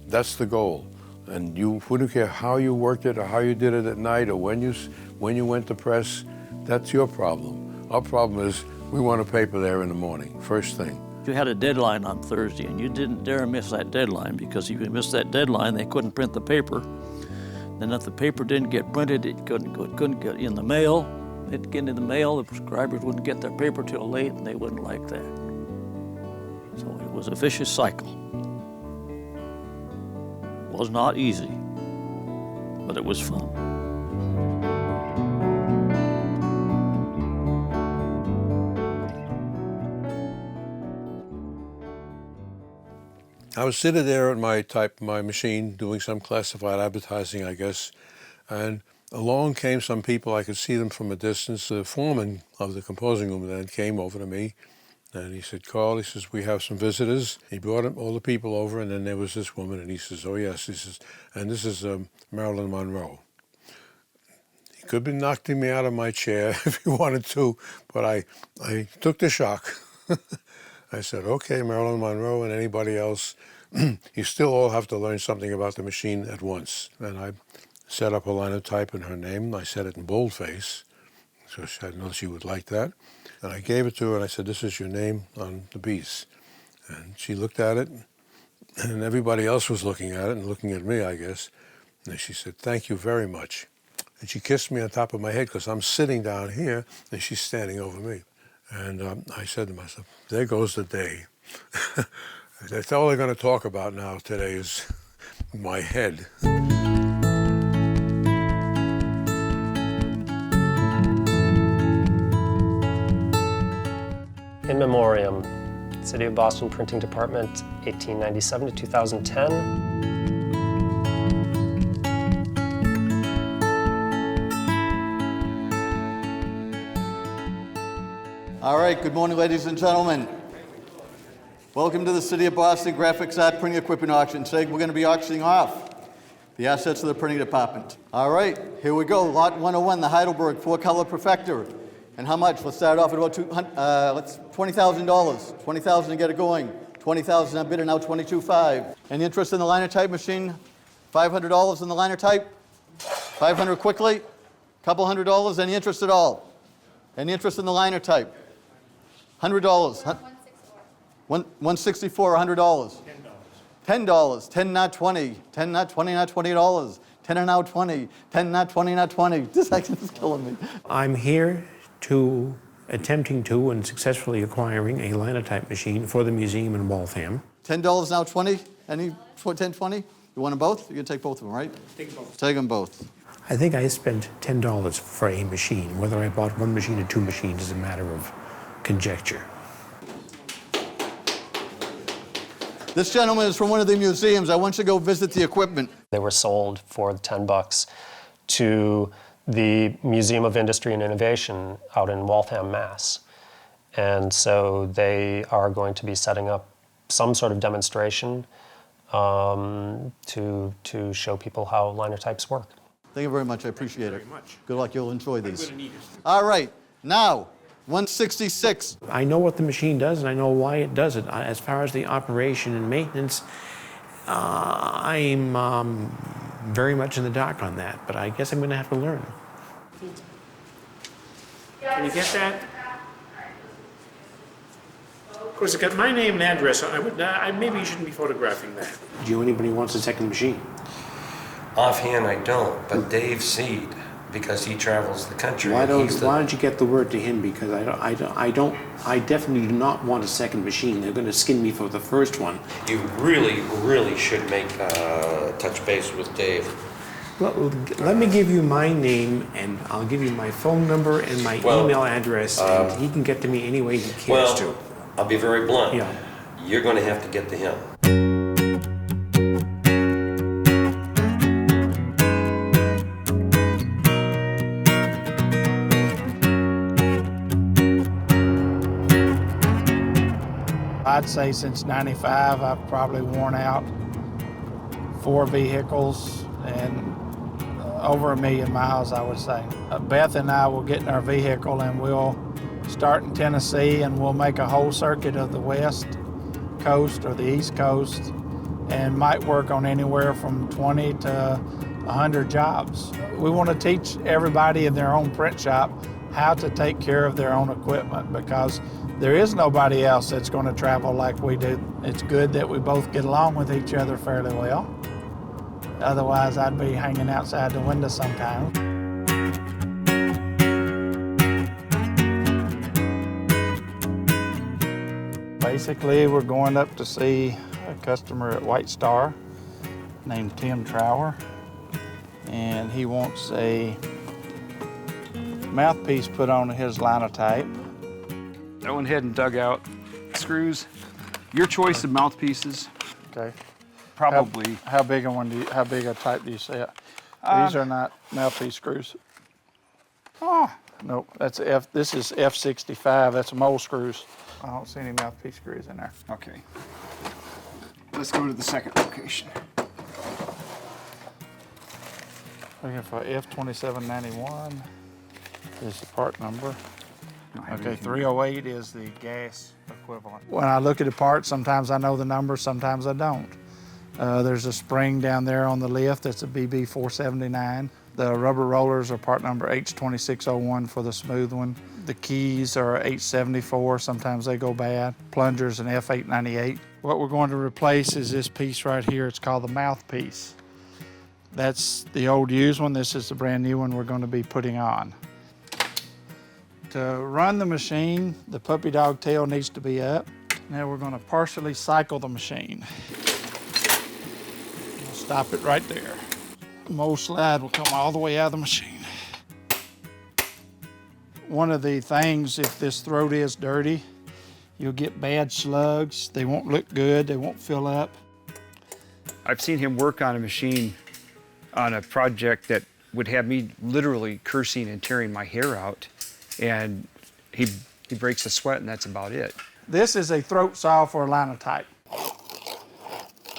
That's the goal. And you wouldn't care how you worked it or how you did it at night or when you went to press. That's your problem. Our problem is we want a paper there in the morning, first thing. You had a deadline on Thursday, and you didn't dare miss that deadline, because if you missed that deadline, they couldn't print the paper. Then if the paper didn't get printed, it couldn't get in the mail. It'd get in the mail, the prescribers wouldn't get their paper till late, and they wouldn't like that. So it was a vicious cycle. It was not easy, but it was fun. I was sitting there at my machine doing some classified advertising, I guess, and along came some people. I could see them from a distance. The foreman of the composing room then came over to me, and he said, "Carl," he says, "we have some visitors." He brought all the people over, and then there was this woman, and he says, "Oh yes," he says, "and this is Marilyn Monroe." He could have knocked me out of my chair if he wanted to, but I took the shock. I said, "Okay, Marilyn Monroe and anybody else, you still all have to learn something about the machine at once." And I set up a linotype in her name. I said it in boldface, so I know she would like that. And I gave it to her, and I said, "This is your name on the piece." And she looked at it, and everybody else was looking at it and looking at me, I guess. And she said, "Thank you very much." And she kissed me on top of my head, because I'm sitting down here, and she's standing over me. And I said to myself, there goes the day. That's all they're going to talk about now today is my head. In Memoriam, City of Boston Printing Department, 1897 to 2010. All right, good morning, ladies and gentlemen. Welcome to the City of Boston Graphics Art Printing Equipment Auction. Today we're going to be auctioning off the assets of the printing department. All right, here we go. Lot 101, the Heidelberg 4-color Perfector. And how much? Let's start off at about $20,000. $20,000 to get it going. $20,000 on bidder, now $22,500. Any interest in the Linotype machine? $500 in the Linotype? $500 quickly? Couple $100? Any interest at all? Any interest in the Linotype? $100. $164, $100. $10. 10, not 20. 10, not 20, not $20. 10 are now 20. 10, not 20, not 20. This action is killing me. I'm here attempting to and successfully acquiring a Linotype machine for the museum in Waltham. $10 now 20? Any 10, 20? You want them both? You're going to take both of them, right? Take both. Take them both. I think I spent $10 for a machine. Whether I bought one machine or two machines is a matter of conjecture. This gentleman is from one of the museums. I want you to go visit the equipment. They were sold for $10 to the Museum of Industry and Innovation out in Waltham, Mass. And so they are going to be setting up some sort of demonstration to show people how Linotypes work. Thank you very much. I appreciate it. Very much. Good luck. You'll enjoy these. I'm gonna need it. All right. Now, 166. I know what the machine does and I know why it does it. As far as the operation and maintenance, I'm very much in the dark on that, but I guess I'm going to have to learn. Can you get that? Of course, it's got my name and address on it. Maybe you shouldn't be photographing that. Do you know anybody who wants a second machine? Offhand, I don't, but Dave Seed, because he travels the country. Why don't you get the word to him? Because I definitely do not want a second machine. They're going to skin me for the first one. You really, really should make touch base with Dave. Well, let me give you my name, and I'll give you my phone number and my email address, and he can get to me any way he cares to. I'll be very blunt. Yeah. You're going to have to get to him. I'd say since '95, I've probably worn out 4 vehicles and over 1 million miles, I would say. Beth and I will get in our vehicle and we'll start in Tennessee and we'll make a whole circuit of the West Coast or the East Coast and might work on anywhere from 20 to 100 jobs. We want to teach everybody in their own print shop how to take care of their own equipment, because there is nobody else that's going to travel like we do. It's good that we both get along with each other fairly well. Otherwise, I'd be hanging outside the window sometimes. Basically, we're going up to see a customer at White Star named Tim Trower, and he wants a mouthpiece put on his Linotype. I went ahead and dug out screws. Your choice of mouthpieces. Okay. Probably. How big a type do you set? These are not mouthpiece screws. Oh, nope. This is F65. That's mole screws. I don't see any mouthpiece screws in there. Okay. Let's go to the second location. Looking for F2791 is the part number. Okay, 308 is the gas equivalent. When I look at the part, sometimes I know the number, sometimes I don't. There's a spring down there on the lift that's a BB479. The rubber rollers are part number H2601 for the smooth one. The keys are H74, sometimes they go bad. Plungers an F898. What we're going to replace is this piece right here. It's called the mouthpiece. That's the old used one. This is the brand new one we're going to be putting on. To run the machine, the puppy dog tail needs to be up. Now we're going to partially cycle the machine. We'll stop it right there. The mold slide will come all the way out of the machine. One of the things, if this throat is dirty, you'll get bad slugs. They won't look good, they won't fill up. I've seen him work on a machine on a project that would have me literally cursing and tearing my hair out, and he breaks a sweat, and that's about it. This is a throat saw for a Linotype.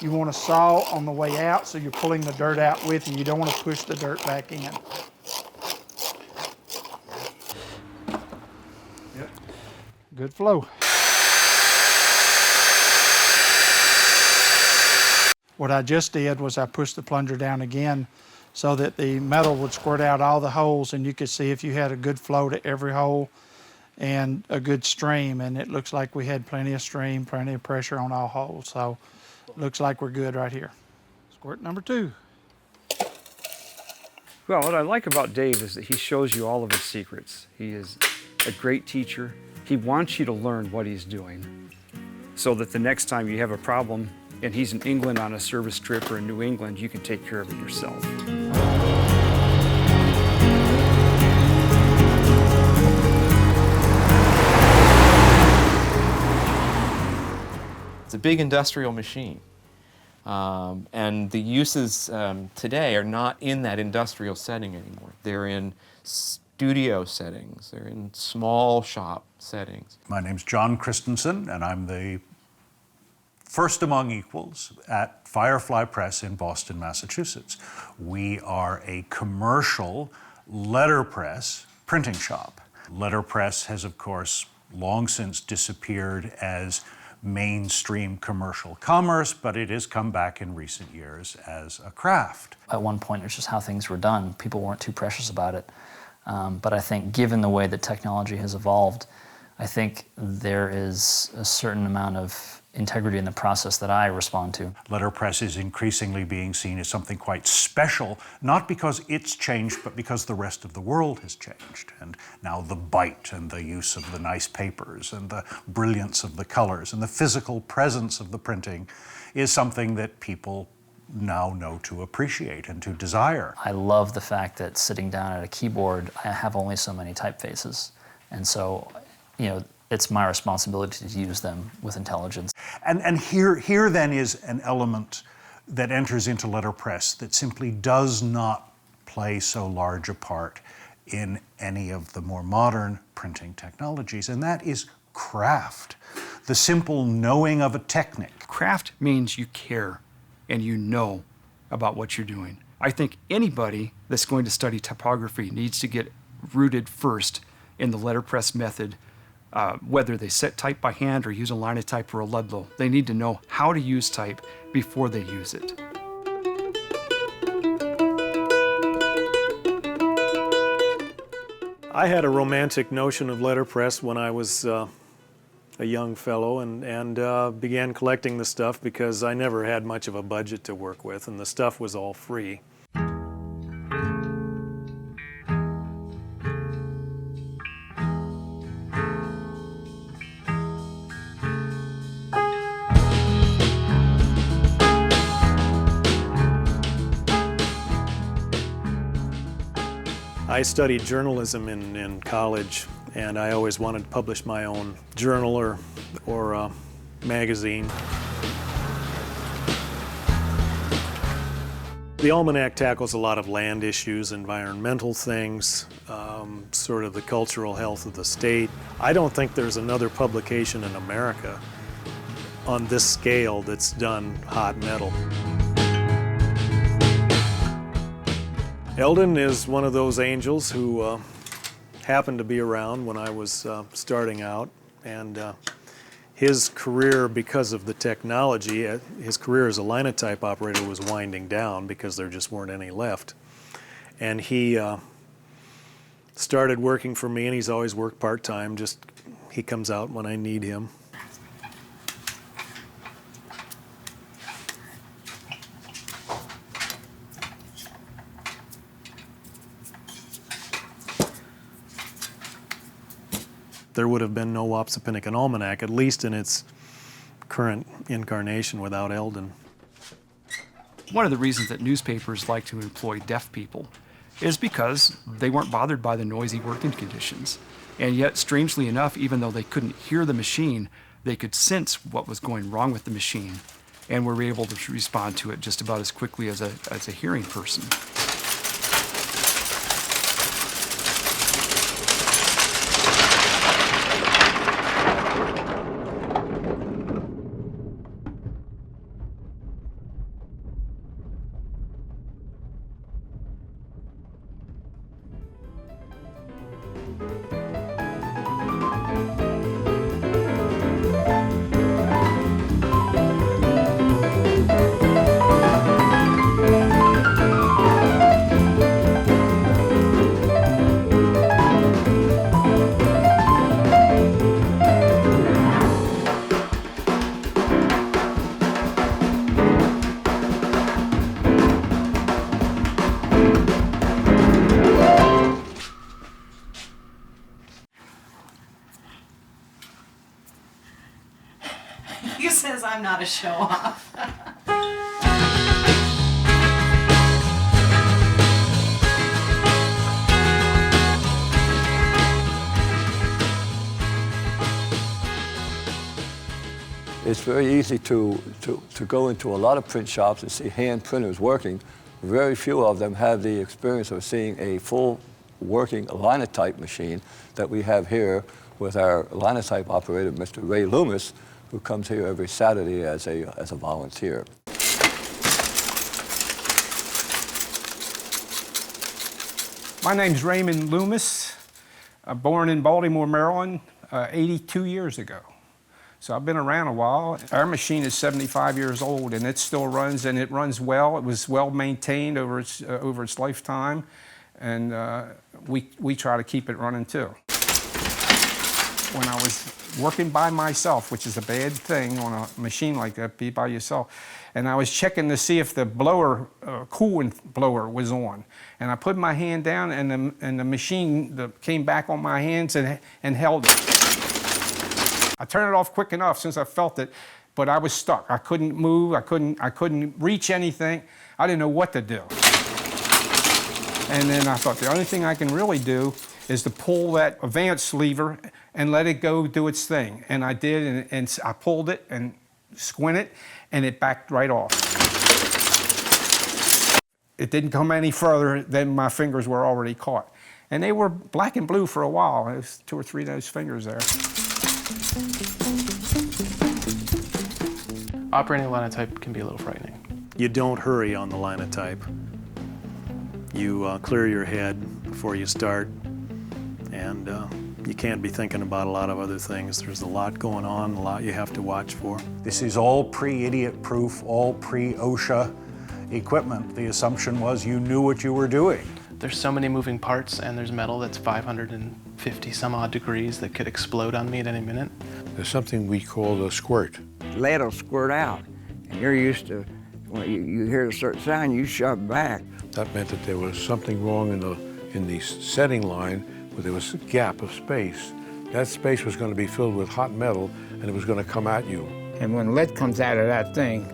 You want to saw on the way out, so you're pulling the dirt out with you. You don't want to push the dirt back in. Yep. Good flow. What I just did was I pushed the plunger down again so that the metal would squirt out all the holes, and you could see if you had a good flow to every hole and a good stream, and it looks like we had plenty of stream, plenty of pressure on all holes, so looks like we're good right here. Squirt number 2. Well, what I like about Dave is that he shows you all of his secrets. He is a great teacher. He wants you to learn what he's doing so that the next time you have a problem and he's in England on a service trip or in New England, you can take care of it yourself. It's a big industrial machine. And the uses today are not in that industrial setting anymore. They're in studio settings, they're in small shop settings. My name's John Christensen, and I'm the first among equals at Firefly Press in Boston, Massachusetts. We are a commercial letterpress printing shop. Letterpress has, of course, long since disappeared as mainstream commercial commerce, but it has come back in recent years as a craft. At one point, it's just how things were done. People weren't too precious about it. But I think given the way that technology has evolved, I think there is a certain amount of integrity in the process that I respond to. Letterpress is increasingly being seen as something quite special, not because it's changed, but because the rest of the world has changed. And now the bite and the use of the nice papers and the brilliance of the colors and the physical presence of the printing is something that people now know to appreciate and to desire. I love the fact that sitting down at a keyboard, I have only so many typefaces. And so, you know, it's my responsibility to use them with intelligence. And here then is an element that enters into letterpress that simply does not play so large a part in any of the more modern printing technologies, and that is craft. The simple knowing of a technique. Craft means you care and you know about what you're doing. I think anybody that's going to study typography needs to get rooted first in the letterpress method whether they set type by hand or use a Linotype or a Ludlow. They need to know how to use type before they use it. I had a romantic notion of letterpress when I was a young fellow and began collecting the stuff because I never had much of a budget to work with, and the stuff was all free. I studied journalism in college, and I always wanted to publish my own journal or magazine. The almanac tackles a lot of land issues, environmental things, sort of the cultural health of the state. I don't think there's another publication in America on this scale that's done hot metal. Eldon is one of those angels who happened to be around when I was starting out, and his career, because of the technology, his career as a Linotype operator was winding down because there just weren't any left. And he started working for me, and he's always worked part-time, just he comes out when I need him. There would have been no Wapsipinicon Almanac, at least in its current incarnation, without Eldon. One of the reasons that newspapers like to employ deaf people is because they weren't bothered by the noisy working conditions. And yet, strangely enough, even though they couldn't hear the machine, they could sense what was going wrong with the machine and were able to respond to it just about as quickly as a hearing person. He says I'm not a show-off. It's very easy to go into a lot of print shops and see hand printers working. Very few of them have the experience of seeing a full working Linotype machine that we have here with our Linotype operator, Mr. Ray Loomis, who comes here every Saturday as a volunteer. My name's Raymond Loomis. Born in Baltimore, Maryland, 82 years ago. So I've been around a while. Our machine is 75 years old, and it still runs, and it runs well. It was well maintained over its lifetime, and we try to keep it running too. When I was working by myself, which is a bad thing on a machine like that, be by yourself, and I was checking to see if the blower, coolant blower was on. And I put my hand down, and the machine came back on my hands and held it. I turned it off quick enough since I felt it, but I was stuck. I couldn't move, I couldn't reach anything. I didn't know what to do. And then I thought the only thing I can really do is to pull that advance lever and let it go do its thing. And I did, and I pulled it and squinted, and it backed right off. It didn't come any further than my fingers were already caught. And they were black and blue for a while. There was 2 or 3 of those fingers there. Operating a Linotype can be a little frightening. You don't hurry on the Linotype. You clear your head before you start, and you can't be thinking about a lot of other things. There's a lot going on, a lot you have to watch for. This is all pre-idiot proof, all pre-OSHA equipment. The assumption was you knew what you were doing. There's so many moving parts, and there's metal that's 550 some odd degrees that could explode on me at any minute. There's something we call a squirt. Lead will squirt out, and you're used to, when you hear a certain sound, you shove back. That meant that there was something wrong in the setting line, where there was a gap of space. That space was going to be filled with hot metal, and it was going to come at you. And when lead comes out of that thing,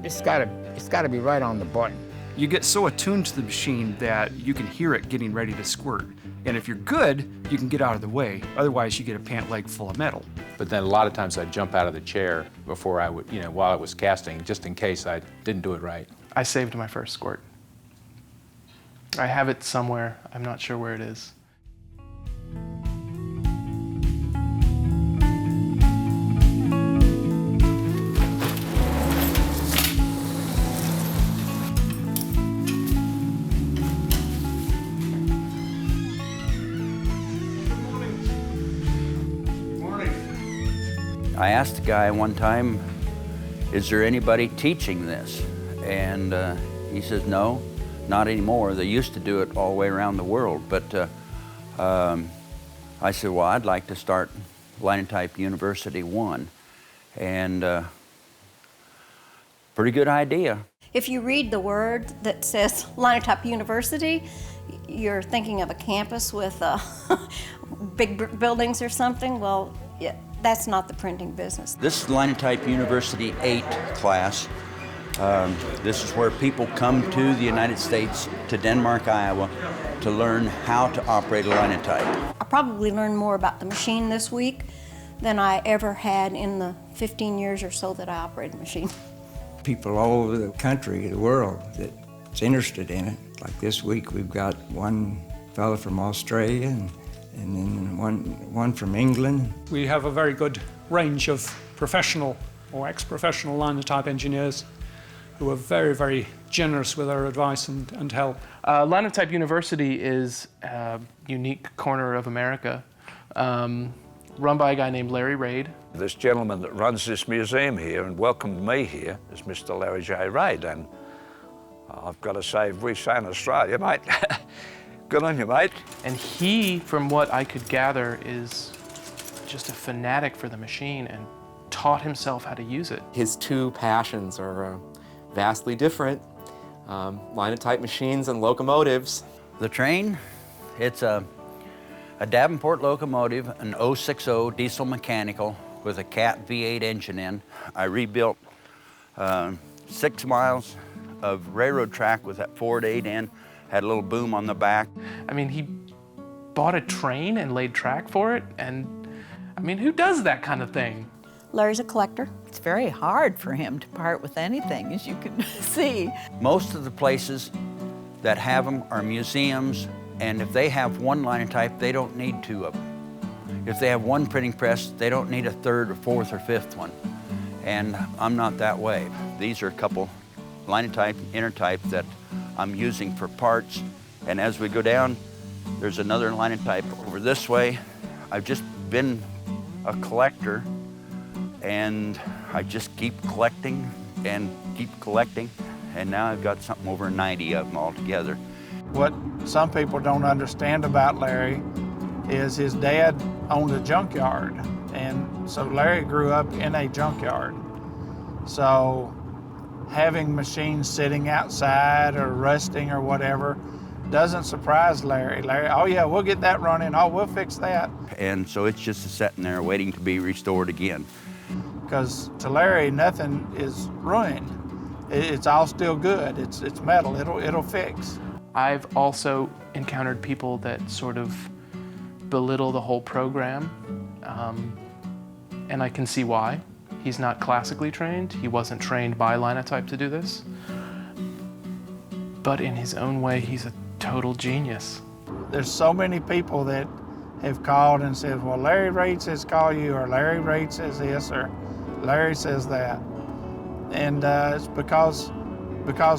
it's got to be right on the button. You get so attuned to the machine that you can hear it getting ready to squirt. And if you're good, you can get out of the way. Otherwise, you get a pant leg full of metal. But then a lot of times I'd jump out of the chair before I would, while I was casting, just in case I didn't do it right. I saved my first squirt. I have it somewhere. I'm not sure where it is. I asked the guy one time, is there anybody teaching this? And he says, no, not anymore. They used to do it all the way around the world. But I said, well, I'd like to start Linotype University 1. And pretty good idea. If you read the word that says Linotype University, you're thinking of a campus with big buildings or something. Well, yeah, that's not the printing business. This is Linotype University 8 class. This is where people come to the United States, to Denmark, Iowa, to learn how to operate a linotype. I probably learned more about the machine this week than I ever had in the 15 years or so that I operated the machine. People all over the country, the world, that's interested in it. Like this week, we've got one fellow from Australia and then one from England. We have a very good range of professional or ex-professional linotype engineers who are very, very generous with our advice and help. Linotype University is a unique corner of America, run by a guy named Larry Raid. This gentleman that runs this museum here and welcomed me here is Mr. Larry J. Raid, and I've got to say, we've seen Australia, mate. Good on you, mate. And he, from what I could gather, is just a fanatic for the machine and taught himself how to use it. His two passions are vastly different, linotype machines and locomotives. The train, it's a Davenport locomotive, an 060 diesel mechanical with a Cat V8 engine in. I rebuilt 6 miles of railroad track with that Ford 8 in, had a little boom on the back. I mean, he bought a train and laid track for it, and I mean, who does that kind of thing? Larry's a collector. It's very hard for him to part with anything, as you can see. Most of the places that have them are museums, and if they have one linotype, they don't need 2 of them. If they have one printing press, they don't need a 3rd or 4th or 5th one. And I'm not that way. These are a couple linotype, intertype that I'm using for parts. And as we go down, there's another linotype over this way. I've just been a collector, and I just keep collecting and keep collecting. And now I've got something over 90 of them altogether. What some people don't understand about Larry is his dad owned a junkyard. And so Larry grew up in a junkyard. So having machines sitting outside or rusting or whatever doesn't surprise Larry. Larry, oh yeah, we'll get that running. Oh, we'll fix that. And so it's just sitting there waiting to be restored again. Because to Larry, nothing is ruined. It's all still good. It's metal. It'll fix. I've also encountered people that sort of belittle the whole program, and I can see why. He's not classically trained. He wasn't trained by Linotype to do this. But in his own way, he's a total genius. There's so many people that have called and said, well, Larry Raid says call you, or Larry Raid says this, or Larry says that. And it's because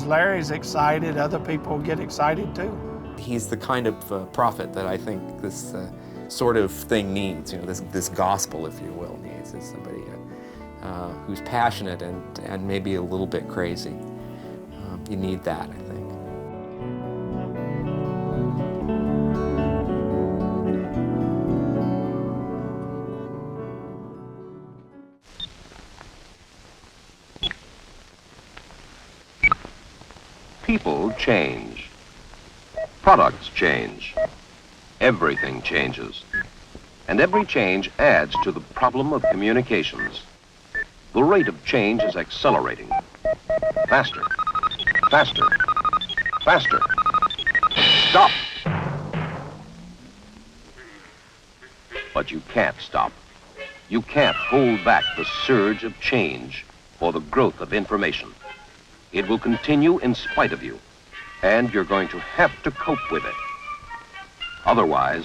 Larry's excited, other people get excited too. He's the kind of prophet that I think this sort of thing needs, this gospel, if you will, needs, is somebody who's passionate and maybe a little bit crazy. You need that, I think. People change. Products change. Everything changes. And every change adds to the problem of communications. The rate of change is accelerating. Faster. Faster. Faster. Stop! But you can't stop. You can't hold back the surge of change or the growth of information. It will continue in spite of you, and you're going to have to cope with it. Otherwise...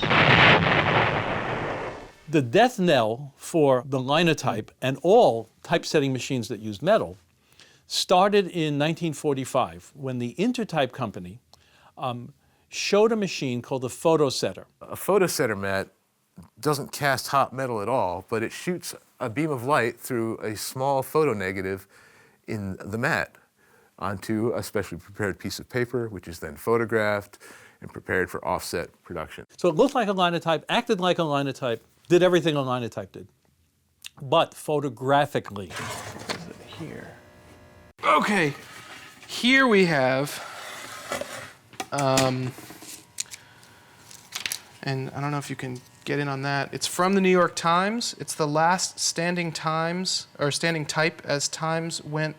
The death knell for the Linotype and all typesetting machines that use metal started in 1945 when the Intertype company showed a machine called the photosetter. A photosetter mat doesn't cast hot metal at all, but it shoots a beam of light through a small photonegative in the mat onto a specially prepared piece of paper, which is then photographed and prepared for offset production. So it looked like a Linotype, acted like a Linotype, did everything a Linotype did, but photographically. Here. Okay, here we have, and I don't know if you can get in on that. It's from the New York Times. It's the last standing type as Times went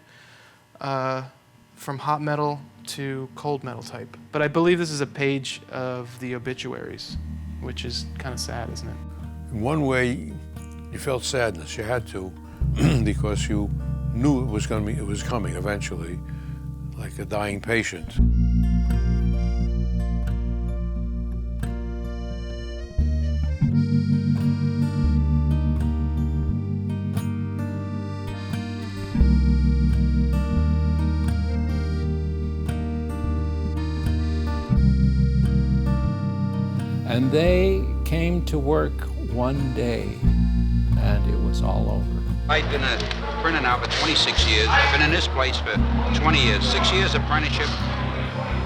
from hot metal to cold metal type. But I believe this is a page of the obituaries, which is kind of sad, isn't it? In one way, you felt sadness. You had to, because you knew it was coming eventually, like a dying patient. And they came to work one day, and it was all over. I've been a printer now for 26 years. I've been in this place for 20 years. 6 years apprenticeship,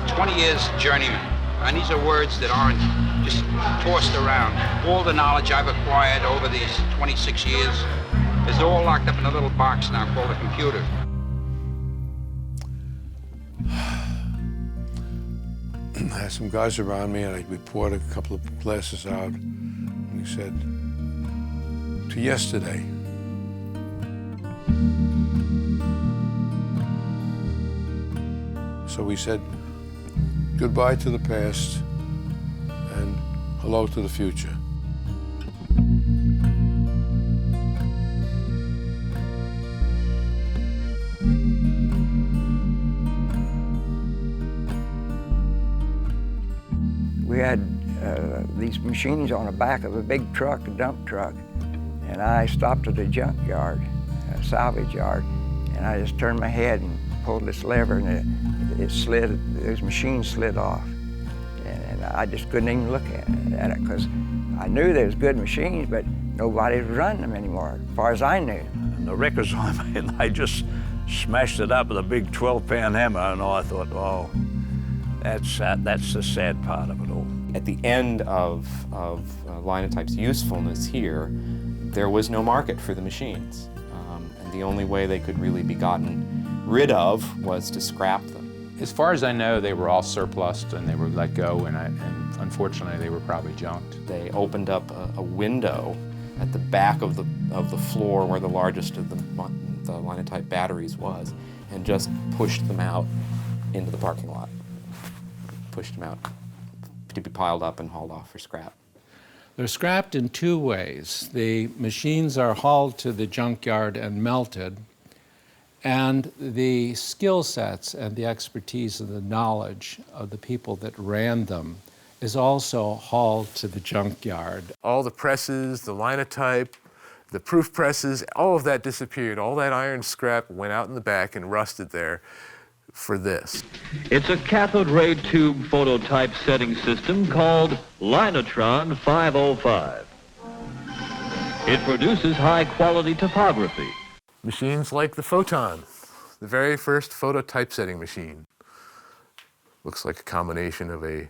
20 years journeyman. And these are words that aren't just tossed around. All the knowledge I've acquired over these 26 years is all locked up in a little box now called a computer. I had some guys around me, and we poured a couple of glasses out, and we said, to yesterday. So we said goodbye to the past and hello to the future. We had these machines on the back of a big truck, a dump truck, and I stopped at a junkyard, a salvage yard, and I just turned my head and pulled this lever, and it slid, those machines slid off. And I just couldn't even look at it, because I knew there was good machines, but nobody was running them anymore, as far as I knew. And the records I made, they just smashed it up with a big 12-pound hammer, and I thought, oh, that's the sad part of it all. At the end of Linotype's usefulness here, there was no market for the machines. And the only way they could really be gotten rid of was to scrap them. As far as I know, they were all surplused and they were let go, and unfortunately they were probably junked. They opened up a window at the back of the floor where the largest of the Linotype batteries was, and just pushed them out into the parking lot. Pushed them out to be piled up and hauled off for scrap. They're scrapped in two ways. The machines are hauled to the junkyard and melted, and the skill sets and the expertise and the knowledge of the people that ran them is also hauled to the junkyard. All the presses, the Linotype, the proof presses, all of that disappeared. All that iron scrap went out in the back and rusted there. for this. It's a cathode ray tube phototype setting system called Linotron 505. It produces high-quality typography. Machines like the Photon, the very first photo typesetting machine. Looks like a combination of a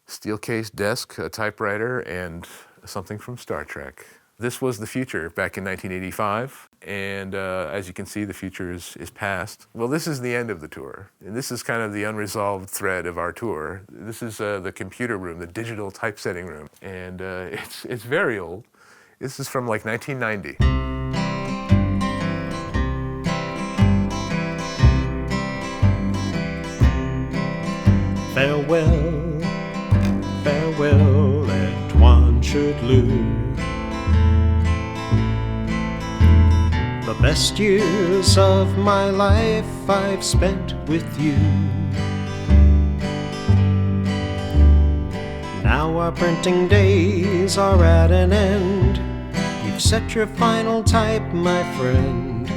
steel case desk, a typewriter, and something from Star Trek. This was the future back in 1985, and as you can see, the future is past. Well, this is the end of the tour, and this is kind of the unresolved thread of our tour. This is the computer room, the digital typesetting room, and it's very old. This is from like 1990. Farewell, farewell, Antoine Churtlou. The best years of my life I've spent with you. Now our printing days are at an end. You've set your final type, my friend.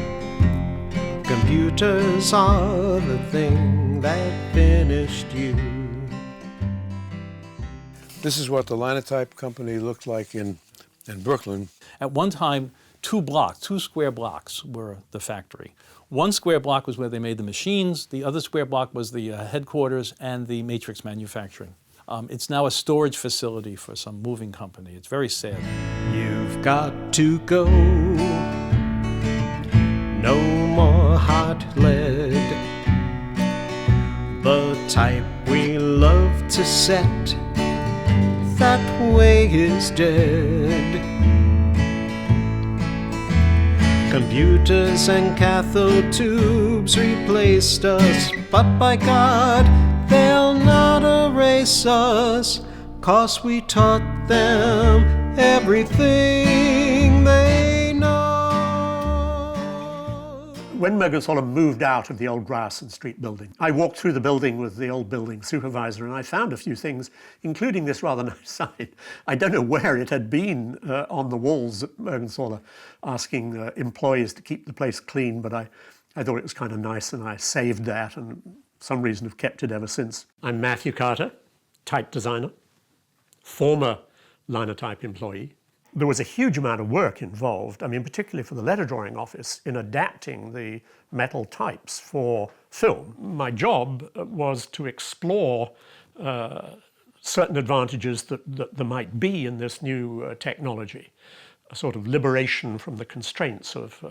Computers are the thing that finished you. This is what the Linotype company looked like in Brooklyn. At one time, two square blocks were the factory. One square block was where they made the machines, the other square block was the headquarters and the matrix manufacturing. It's now a storage facility for some moving company. It's very sad. You've got to go. No more hot lead. The type we love to set, that way is dead. Computers and cathode tubes replaced us, but by God, they'll not erase us, 'cause we taught them everything they know. When Mergenthaler moved out of the old Grierson Street building, I walked through the building with the old building supervisor, and I found a few things, including this rather nice sign. I don't know where it had been on the walls at Mergenthaler, asking employees to keep the place clean, but I thought it was kind of nice, and I saved that, and for some reason have kept it ever since. I'm Matthew Carter, type designer, former Linotype employee. There was a huge amount of work involved, I mean, particularly for the letter drawing office, in adapting the metal types for film. My job was to explore certain advantages that there might be in this new technology, a sort of liberation from the constraints of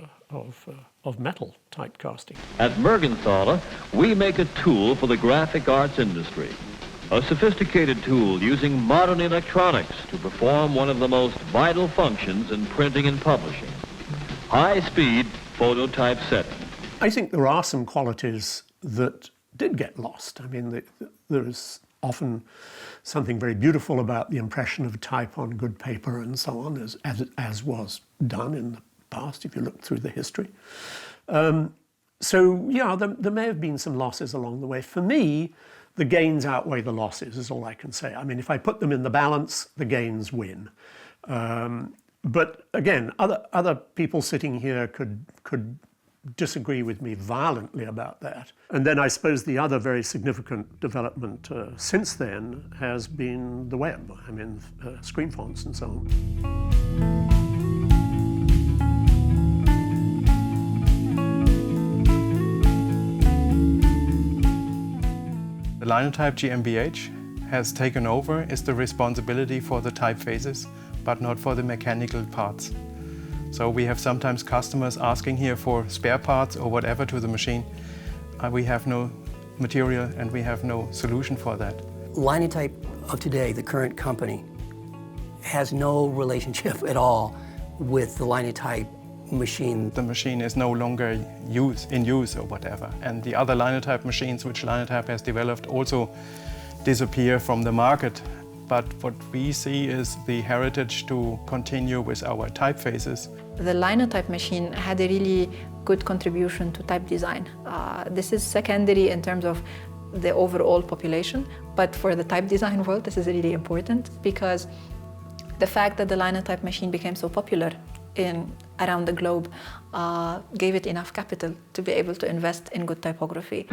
metal typecasting. At Mergenthaler, we make a tool for the graphic arts industry. A sophisticated tool using modern electronics to perform one of the most vital functions in printing and publishing. High-speed phototype setting. I think there are some qualities that did get lost. I mean, there is often something very beautiful about the impression of a type on good paper and so on, as was done in the past, if you look through the history. So, yeah, there may have been some losses along the way. For me, the gains outweigh the losses, is all I can say. I mean, if I put them in the balance, the gains win. But again, other people sitting here could disagree with me violently about that. And then I suppose the other very significant development since then has been the web. I mean, screen fonts and so on. The Linotype GmbH has taken over is the responsibility for the typefaces, but not for the mechanical parts. So we have sometimes customers asking here for spare parts or whatever to the machine. We have no material and we have no solution for that. Linotype of today, the current company, has no relationship at all with the Linotype machine. The machine is no longer in use or whatever. And the other Linotype machines which Linotype has developed also disappear from the market. But what we see is the heritage to continue with our typefaces. The Linotype machine had a really good contribution to type design. This is secondary in terms of the overall population, but for the type design world, this is really important because the fact that the Linotype machine became so popular around the globe gave it enough capital to be able to invest in good typography.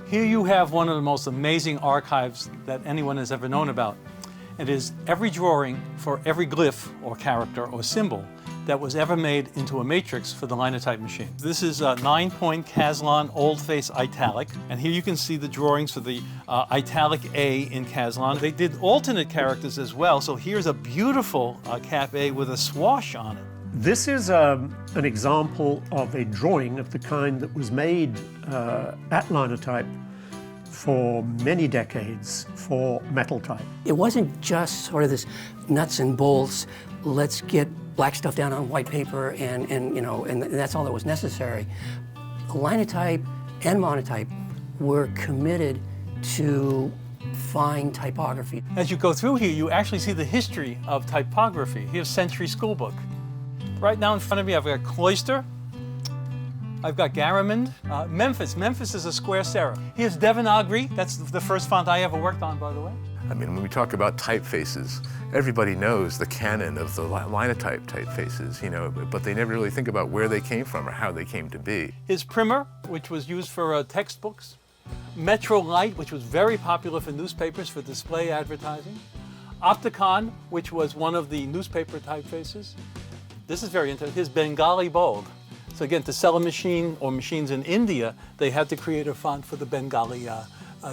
Here you have one of the most amazing archives that anyone has ever known about. It is every drawing for every glyph or character or symbol that was ever made into a matrix for the Linotype machine. This is a 9-point Caslon Old Face Italic, and here you can see the drawings for the Italic A in Caslon. They did alternate characters as well, so here's a beautiful Cap A with a swash on it. This is an example of a drawing of the kind that was made at Linotype for many decades for metal type. It wasn't just sort of this nuts and bolts, let's get black stuff down on white paper and that's all that was necessary. Linotype and Monotype were committed to fine typography. As you go through here, you actually see the history of typography. Here's Century Schoolbook. Right now in front of me, I've got Cloister, I've got Garamond, Memphis. Memphis is a square serif. Here's Devanagari. That's the first font I ever worked on, by the way. I mean, when we talk about typefaces, everybody knows the canon of the Linotype typefaces, you know, but they never really think about where they came from or how they came to be. Here's Primer, which was used for textbooks. Metro Light, which was very popular for newspapers for display advertising. Opticon, which was one of the newspaper typefaces. This is very interesting. Here's Bengali Bold. So again, to sell a machine or machines in India, they had to create a font for the Bengali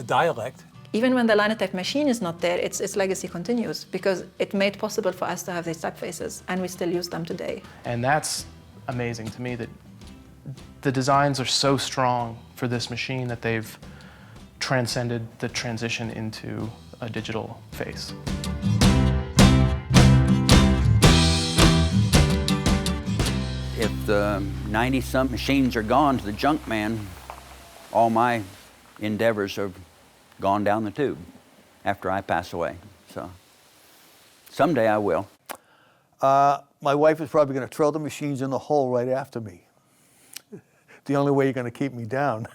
dialect. Even when the Linotype machine is not there, its legacy continues because it made possible for us to have these typefaces, and we still use them today. And that's amazing to me, that the designs are so strong for this machine that they've transcended the transition into a digital face. If the 90-some machines are gone to the junk man, all my endeavors have gone down the tube after I pass away. So someday I will. My wife is probably going to throw the machines in the hole right after me. The only way you're going to keep me down.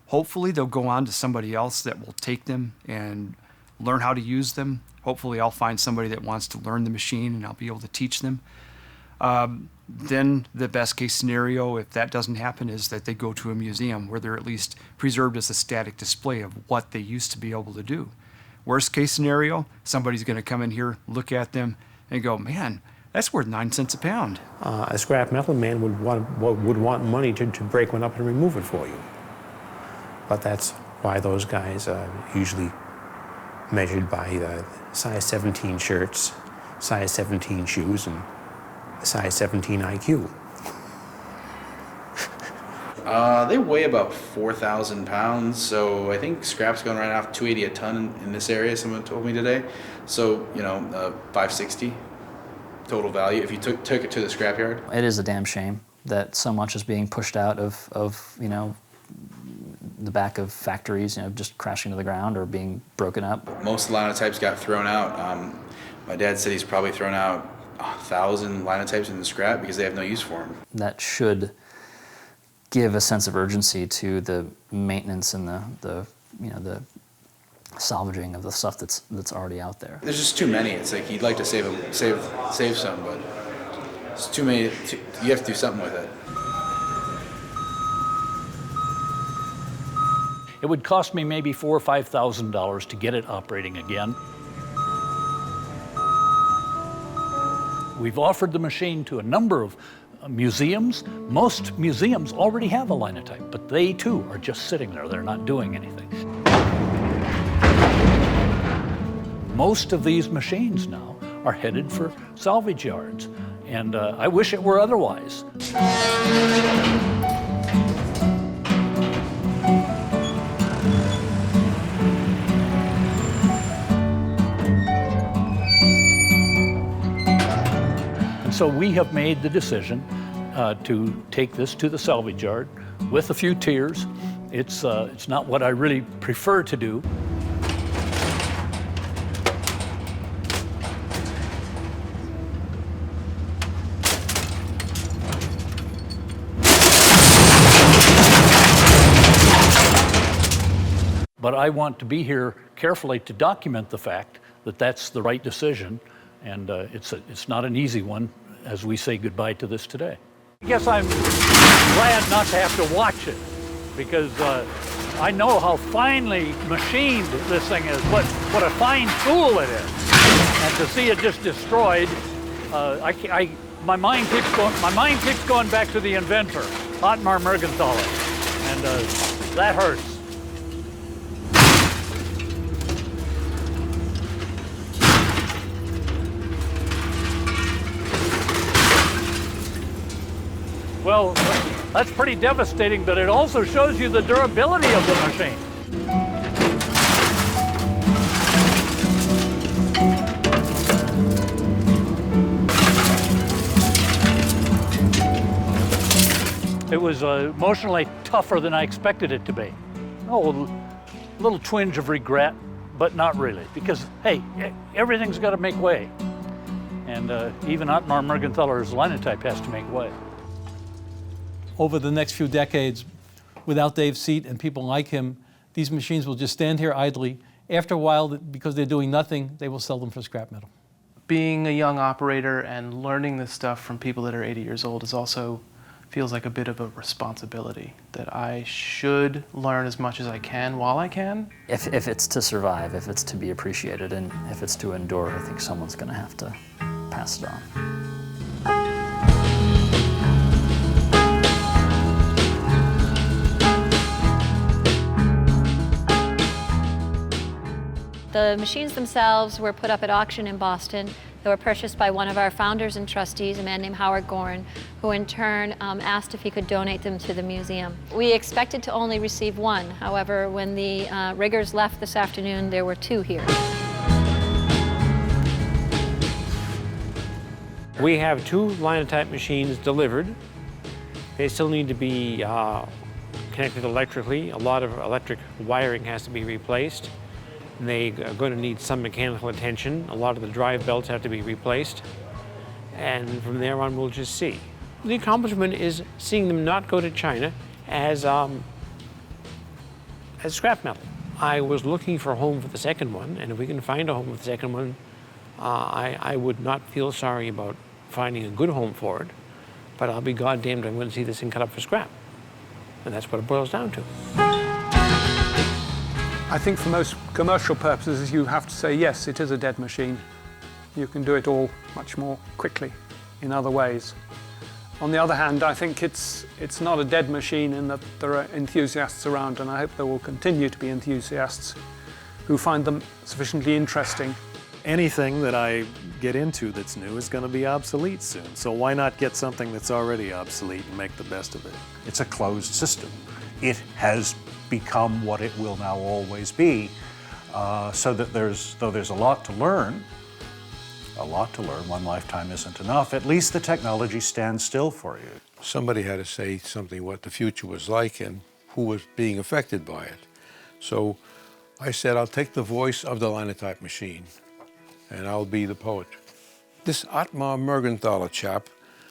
Hopefully they'll go on to somebody else that will take them and learn how to use them. Hopefully I'll find somebody that wants to learn the machine and I'll be able to teach them. Then the best case scenario, if that doesn't happen, is that they go to a museum where they're at least preserved as a static display of what they used to be able to do. Worst case scenario, somebody's going to come in here, look at them, and go, man, that's worth 9 cents a pound. A scrap metal man would want money to break one up and remove it for you. But that's why those guys are usually measured by size 17 shirts, size 17 shoes, and size 17 IQ. They weigh about 4,000 pounds, so I think scrap's going right off 280 a ton in this area, someone told me today. So, you know, 560 total value if you took it to the scrapyard. It is a damn shame that so much is being pushed out of you know, the back of factories, you know, just crashing to the ground or being broken up. Most Linotypes got thrown out. My dad said he's probably thrown out 1,000 Linotypes in the scrap because they have no use for them. That should give a sense of urgency to the maintenance and the salvaging of the stuff that's already out there. There's just too many. It's like you'd like to save some, but it's too many. You have to do something with it. It would cost me maybe $4,000 or $5,000 to get it operating again. We've offered the machine to a number of museums. Most museums already have a Linotype, but they too are just sitting there. They're not doing anything. Most of these machines now are headed for salvage yards, and I wish it were otherwise. So we have made the decision to take this to the salvage yard with a few tears. It's not what I really prefer to do. But I want to be here carefully to document the fact that that's the right decision, and it's not an easy one as we say goodbye to this today. I guess I'm glad not to have to watch it, because I know how finely machined this thing is, what a fine tool it is. And to see it just destroyed, my mind keeps going back to the inventor, Ottmar Mergenthaler, and that hurts. Well, that's pretty devastating, but it also shows you the durability of the machine. It was emotionally tougher than I expected it to be. Oh, a little twinge of regret, but not really, because, hey, everything's got to make way. And even Ottmar Mergenthaler's Linotype has to make way. Over the next few decades, without Dave's seat and people like him, these machines will just stand here idly. After a while, because they're doing nothing, they will sell them for scrap metal. Being a young operator and learning this stuff from people that are 80 years old is also feels like a bit of a responsibility that I should learn as much as I can while I can. If it's to survive, if it's to be appreciated, and if it's to endure, I think someone's going to have to pass it on. The machines themselves were put up at auction in Boston. They were purchased by one of our founders and trustees, a man named Howard Gorin, who in turn asked if he could donate them to the museum. We expected to only receive one. However, when the riggers left this afternoon, there were two here. We have two Linotype machines delivered. They still need to be connected electrically. A lot of electric wiring has to be replaced. They are going to need some mechanical attention. A lot of the drive belts have to be replaced. And from there on, we'll just see. The accomplishment is seeing them not go to China as scrap metal. I was looking for a home for the second one, and if we can find a home for the second one, I would not feel sorry about finding a good home for it, but I'll be goddamned I'm going to see this thing cut up for scrap. And that's what it boils down to. I think for most commercial purposes, you have to say, yes, it is a dead machine. You can do it all much more quickly in other ways. On the other hand, I think it's not a dead machine in that there are enthusiasts around, and I hope there will continue to be enthusiasts who find them sufficiently interesting. Anything that I get into that's new is going to be obsolete soon, so why not get something that's already obsolete and make the best of it? It's a closed system. It has become what it will now always be, so that though there's a lot to learn, one lifetime isn't enough, at least the technology stands still for you. Somebody had to say something what the future was like and who was being affected by it. So I said, I'll take the voice of the Linotype machine, and I'll be the poet. This Ottmar Mergenthaler chap,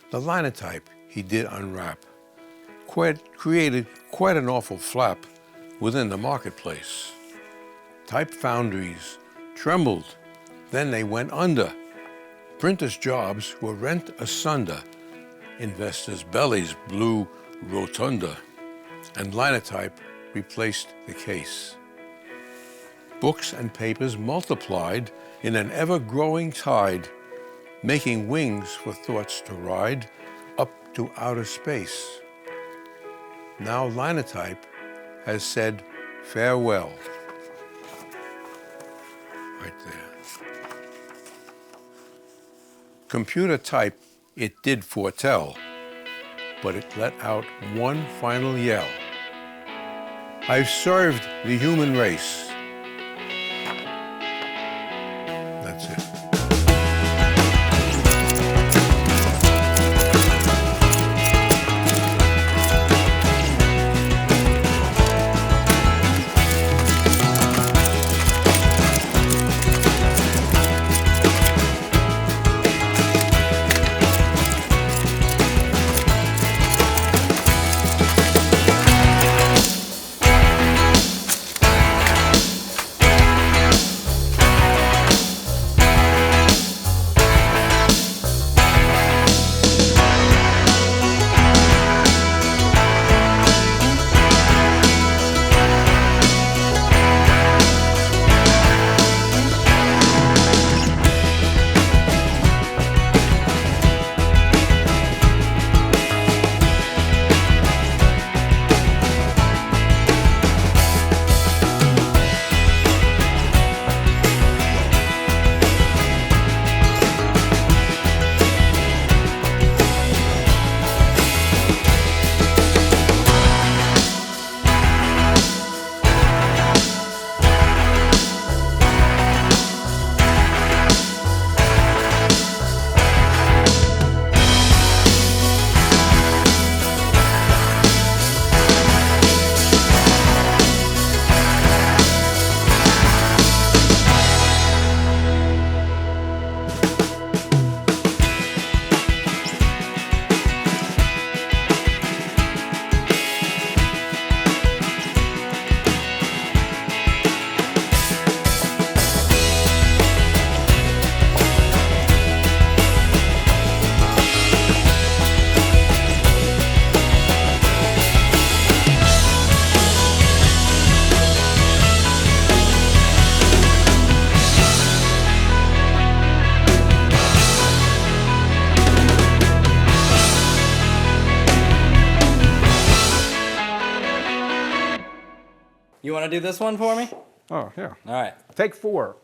the Linotype he did unwrap, created quite an awful flap within the marketplace. Type foundries trembled, then they went under. Printers' jobs were rent asunder. Investors' bellies blew rotunda, and Linotype replaced the case. Books and papers multiplied in an ever-growing tide, making wings for thoughts to ride up to outer space. Now Linotype has said farewell. Right there. Computer type it did foretell, but it let out one final yell. I've served the human race. That's it. You want to do this one for me? Oh, yeah. All right. Take 4.